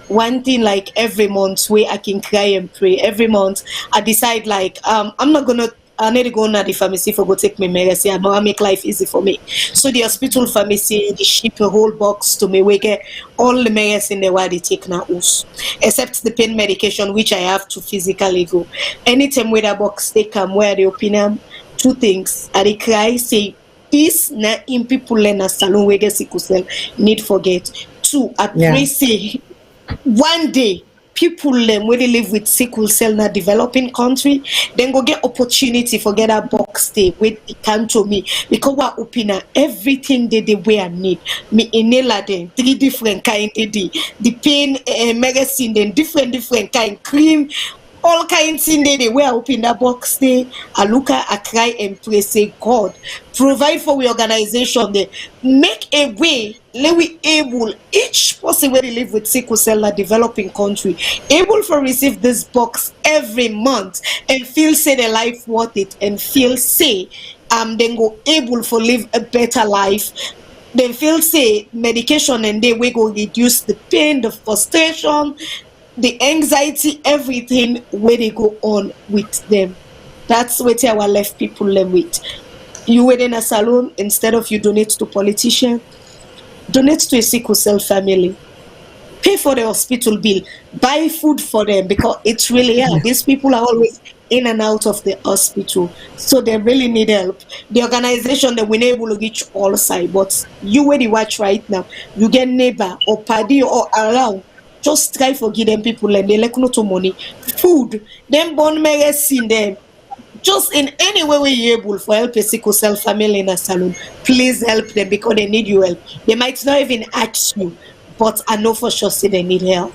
One thing, like every month where I can cry and pray every month, I decide like I'm not gonna I need to go to the pharmacy for go take my medicine. I know I make life easy for me. So the hospital pharmacy, they ship a whole box to me. We get all the medicine they want to take now, except the pain medication, which I have to physically go. Anytime with a box, they come where they open them. Two things. I dey cry say this na in people learn a Salone we get sickle cell need forget. Two, I pray say one day people where they live with sickle cell in a developing country, then go get opportunity for get a box stay with it come to me because what open everything they wear need me inhaler then 3 different kind the pain medicine then different kind cream. All kinds in there, they were open that box there. I look at, I cry and pray, say, God, provide for the organization there. Make a way, let we able, each person where they live with sickle cell in a developing country, able to receive this box every month and feel say their life worth it and feel say then go able to live a better life. They feel say medication and they will go reduce the pain, the frustration, the anxiety, everything where they go on with them. That's what our left people live with. You within a Salone, instead of you donate to politician, donate to a sickle cell family. Pay for the hospital bill, buy food for them because it's really these people are always in and out of the hospital, so they really need help. The organization that we're able to reach all sides, but you where you watch right now, you get neighbor or party or around. Just try for give them people and they like no to money, food, them born medicine them. Just in any way you're able for help a sickle cell family in a Salone, please help them because they need your help. They might not even ask you, but I know for sure say they need help.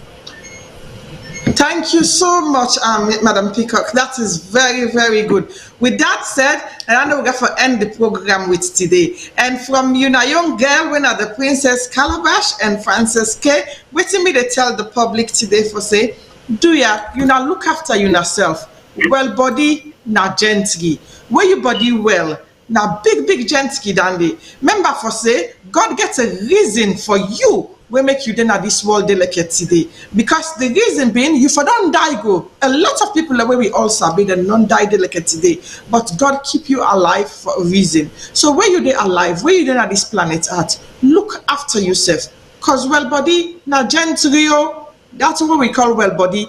Thank you so much, Madam Peacock. That is very, very good. With that said, I know we're going to end the program with today. And from you, now, young girl, when are the Princess Calabash and Frances K, waiting me to tell the public today for say, do ya, you now look after yourself. Well, body, now gently. Where your body well, now big gently, dandy. Remember for say, God gets a reason for you. We make you then at this world delicate today. Because the reason being, you for don't die go. A lot of people the way we all sabi they don't die delicate today. But God keep you alive for a reason. So where you there alive, where you then at this planet at, look after yourself. Cause well body, now gentrio, that's what we call well body.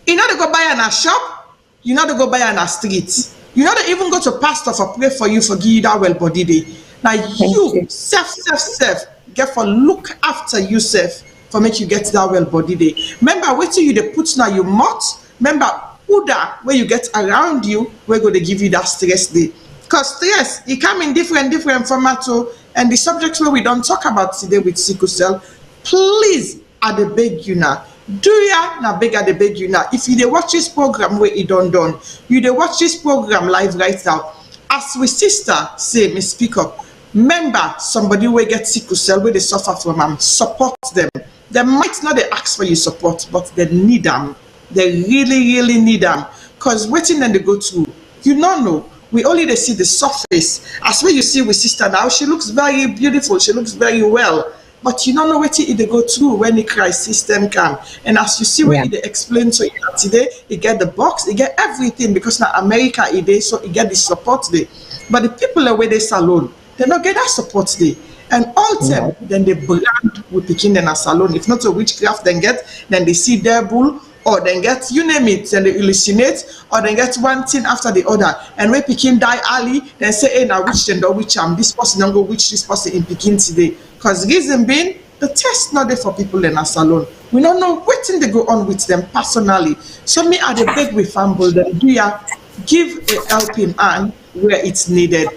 You know to go buy in a shop, you know to go buy in a street. You know to even go to pastor for pray for you for give you that well body day. Now you self. Get for look after yourself for make you get that well body day. Remember wait you they put now you mouth. Remember Uda where you get around you, we're going to give you that stress day. Because stress, it come in different formats. And the subjects where we don't talk about today with sickle cell, please I the beg you now. Do ya now beg at the beg you now. If you they watch this program where it done, you they watch this program live right now. As we sister say, Miss Peacock, remember somebody will get sickle cell where they suffer from them, support them. They might not they ask for your support, but they need them. They really need them. Because waiting then they go through, you don't know. We only they see the surface. As where you see with sister now, she looks very beautiful, she looks very well. But you don't know what they go through when the crisis system come. And as you see what they explain to you today, you get the box, you get everything because now America it is, so you get the support there. But the people away they Salone, they don't get that support there. And all them, then they brand with picking in a Salone. If not a witchcraft, then they see their bull, or then get, you name it, then they hallucinate, or then get one thing after the other. And when picking die early, then say, hey, now which then do which this person don't go which this person in picking today. Because reason being, the test not there for people in a Salone. We don't know what thing they go on with them personally. So me at the beg with famble, then do ya give a helping hand where it's needed.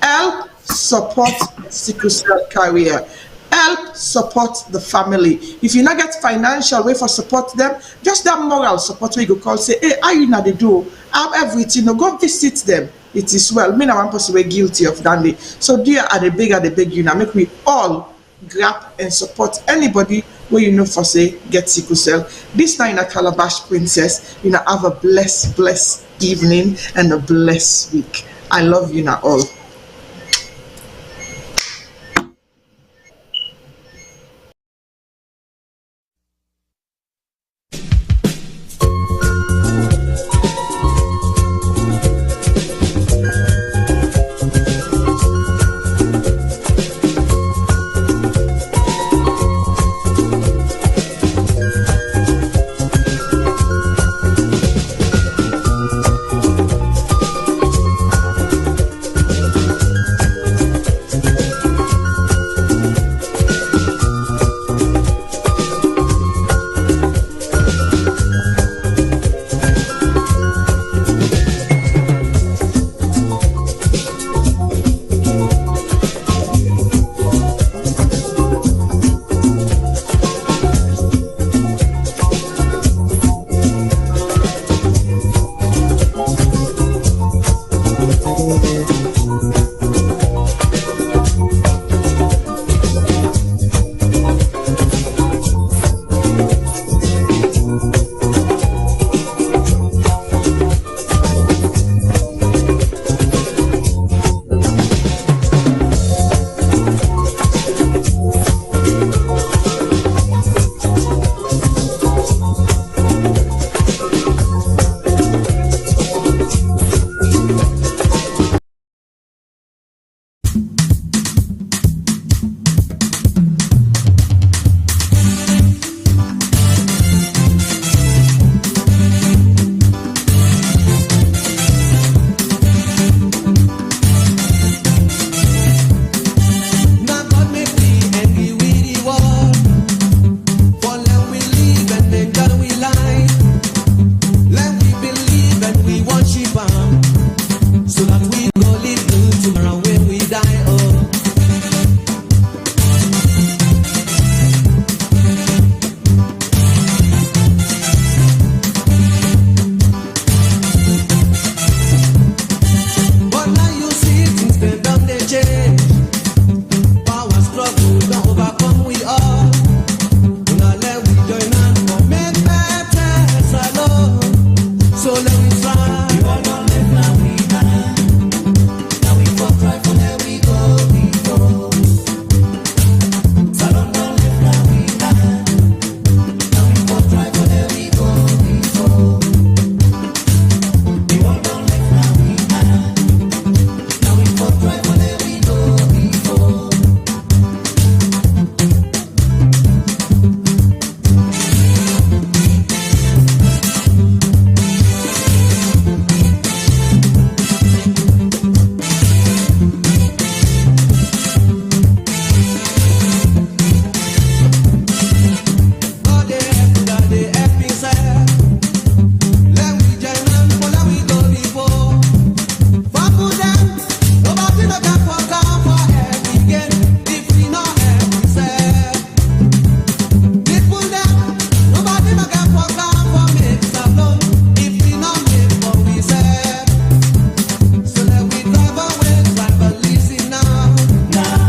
Help support sickle cell career. Help support the family. If you not get financial way for support them, just that moral support where you go call say, hey, how you not they do? Have everything. No, go visit them. It is well. Me na one person we're guilty of that day. So dear at the beg you now make we all grab and support anybody where you know for say get sickle cell. This night in a Calabash Princess, you know have a blessed evening and a blessed week. I love you now all.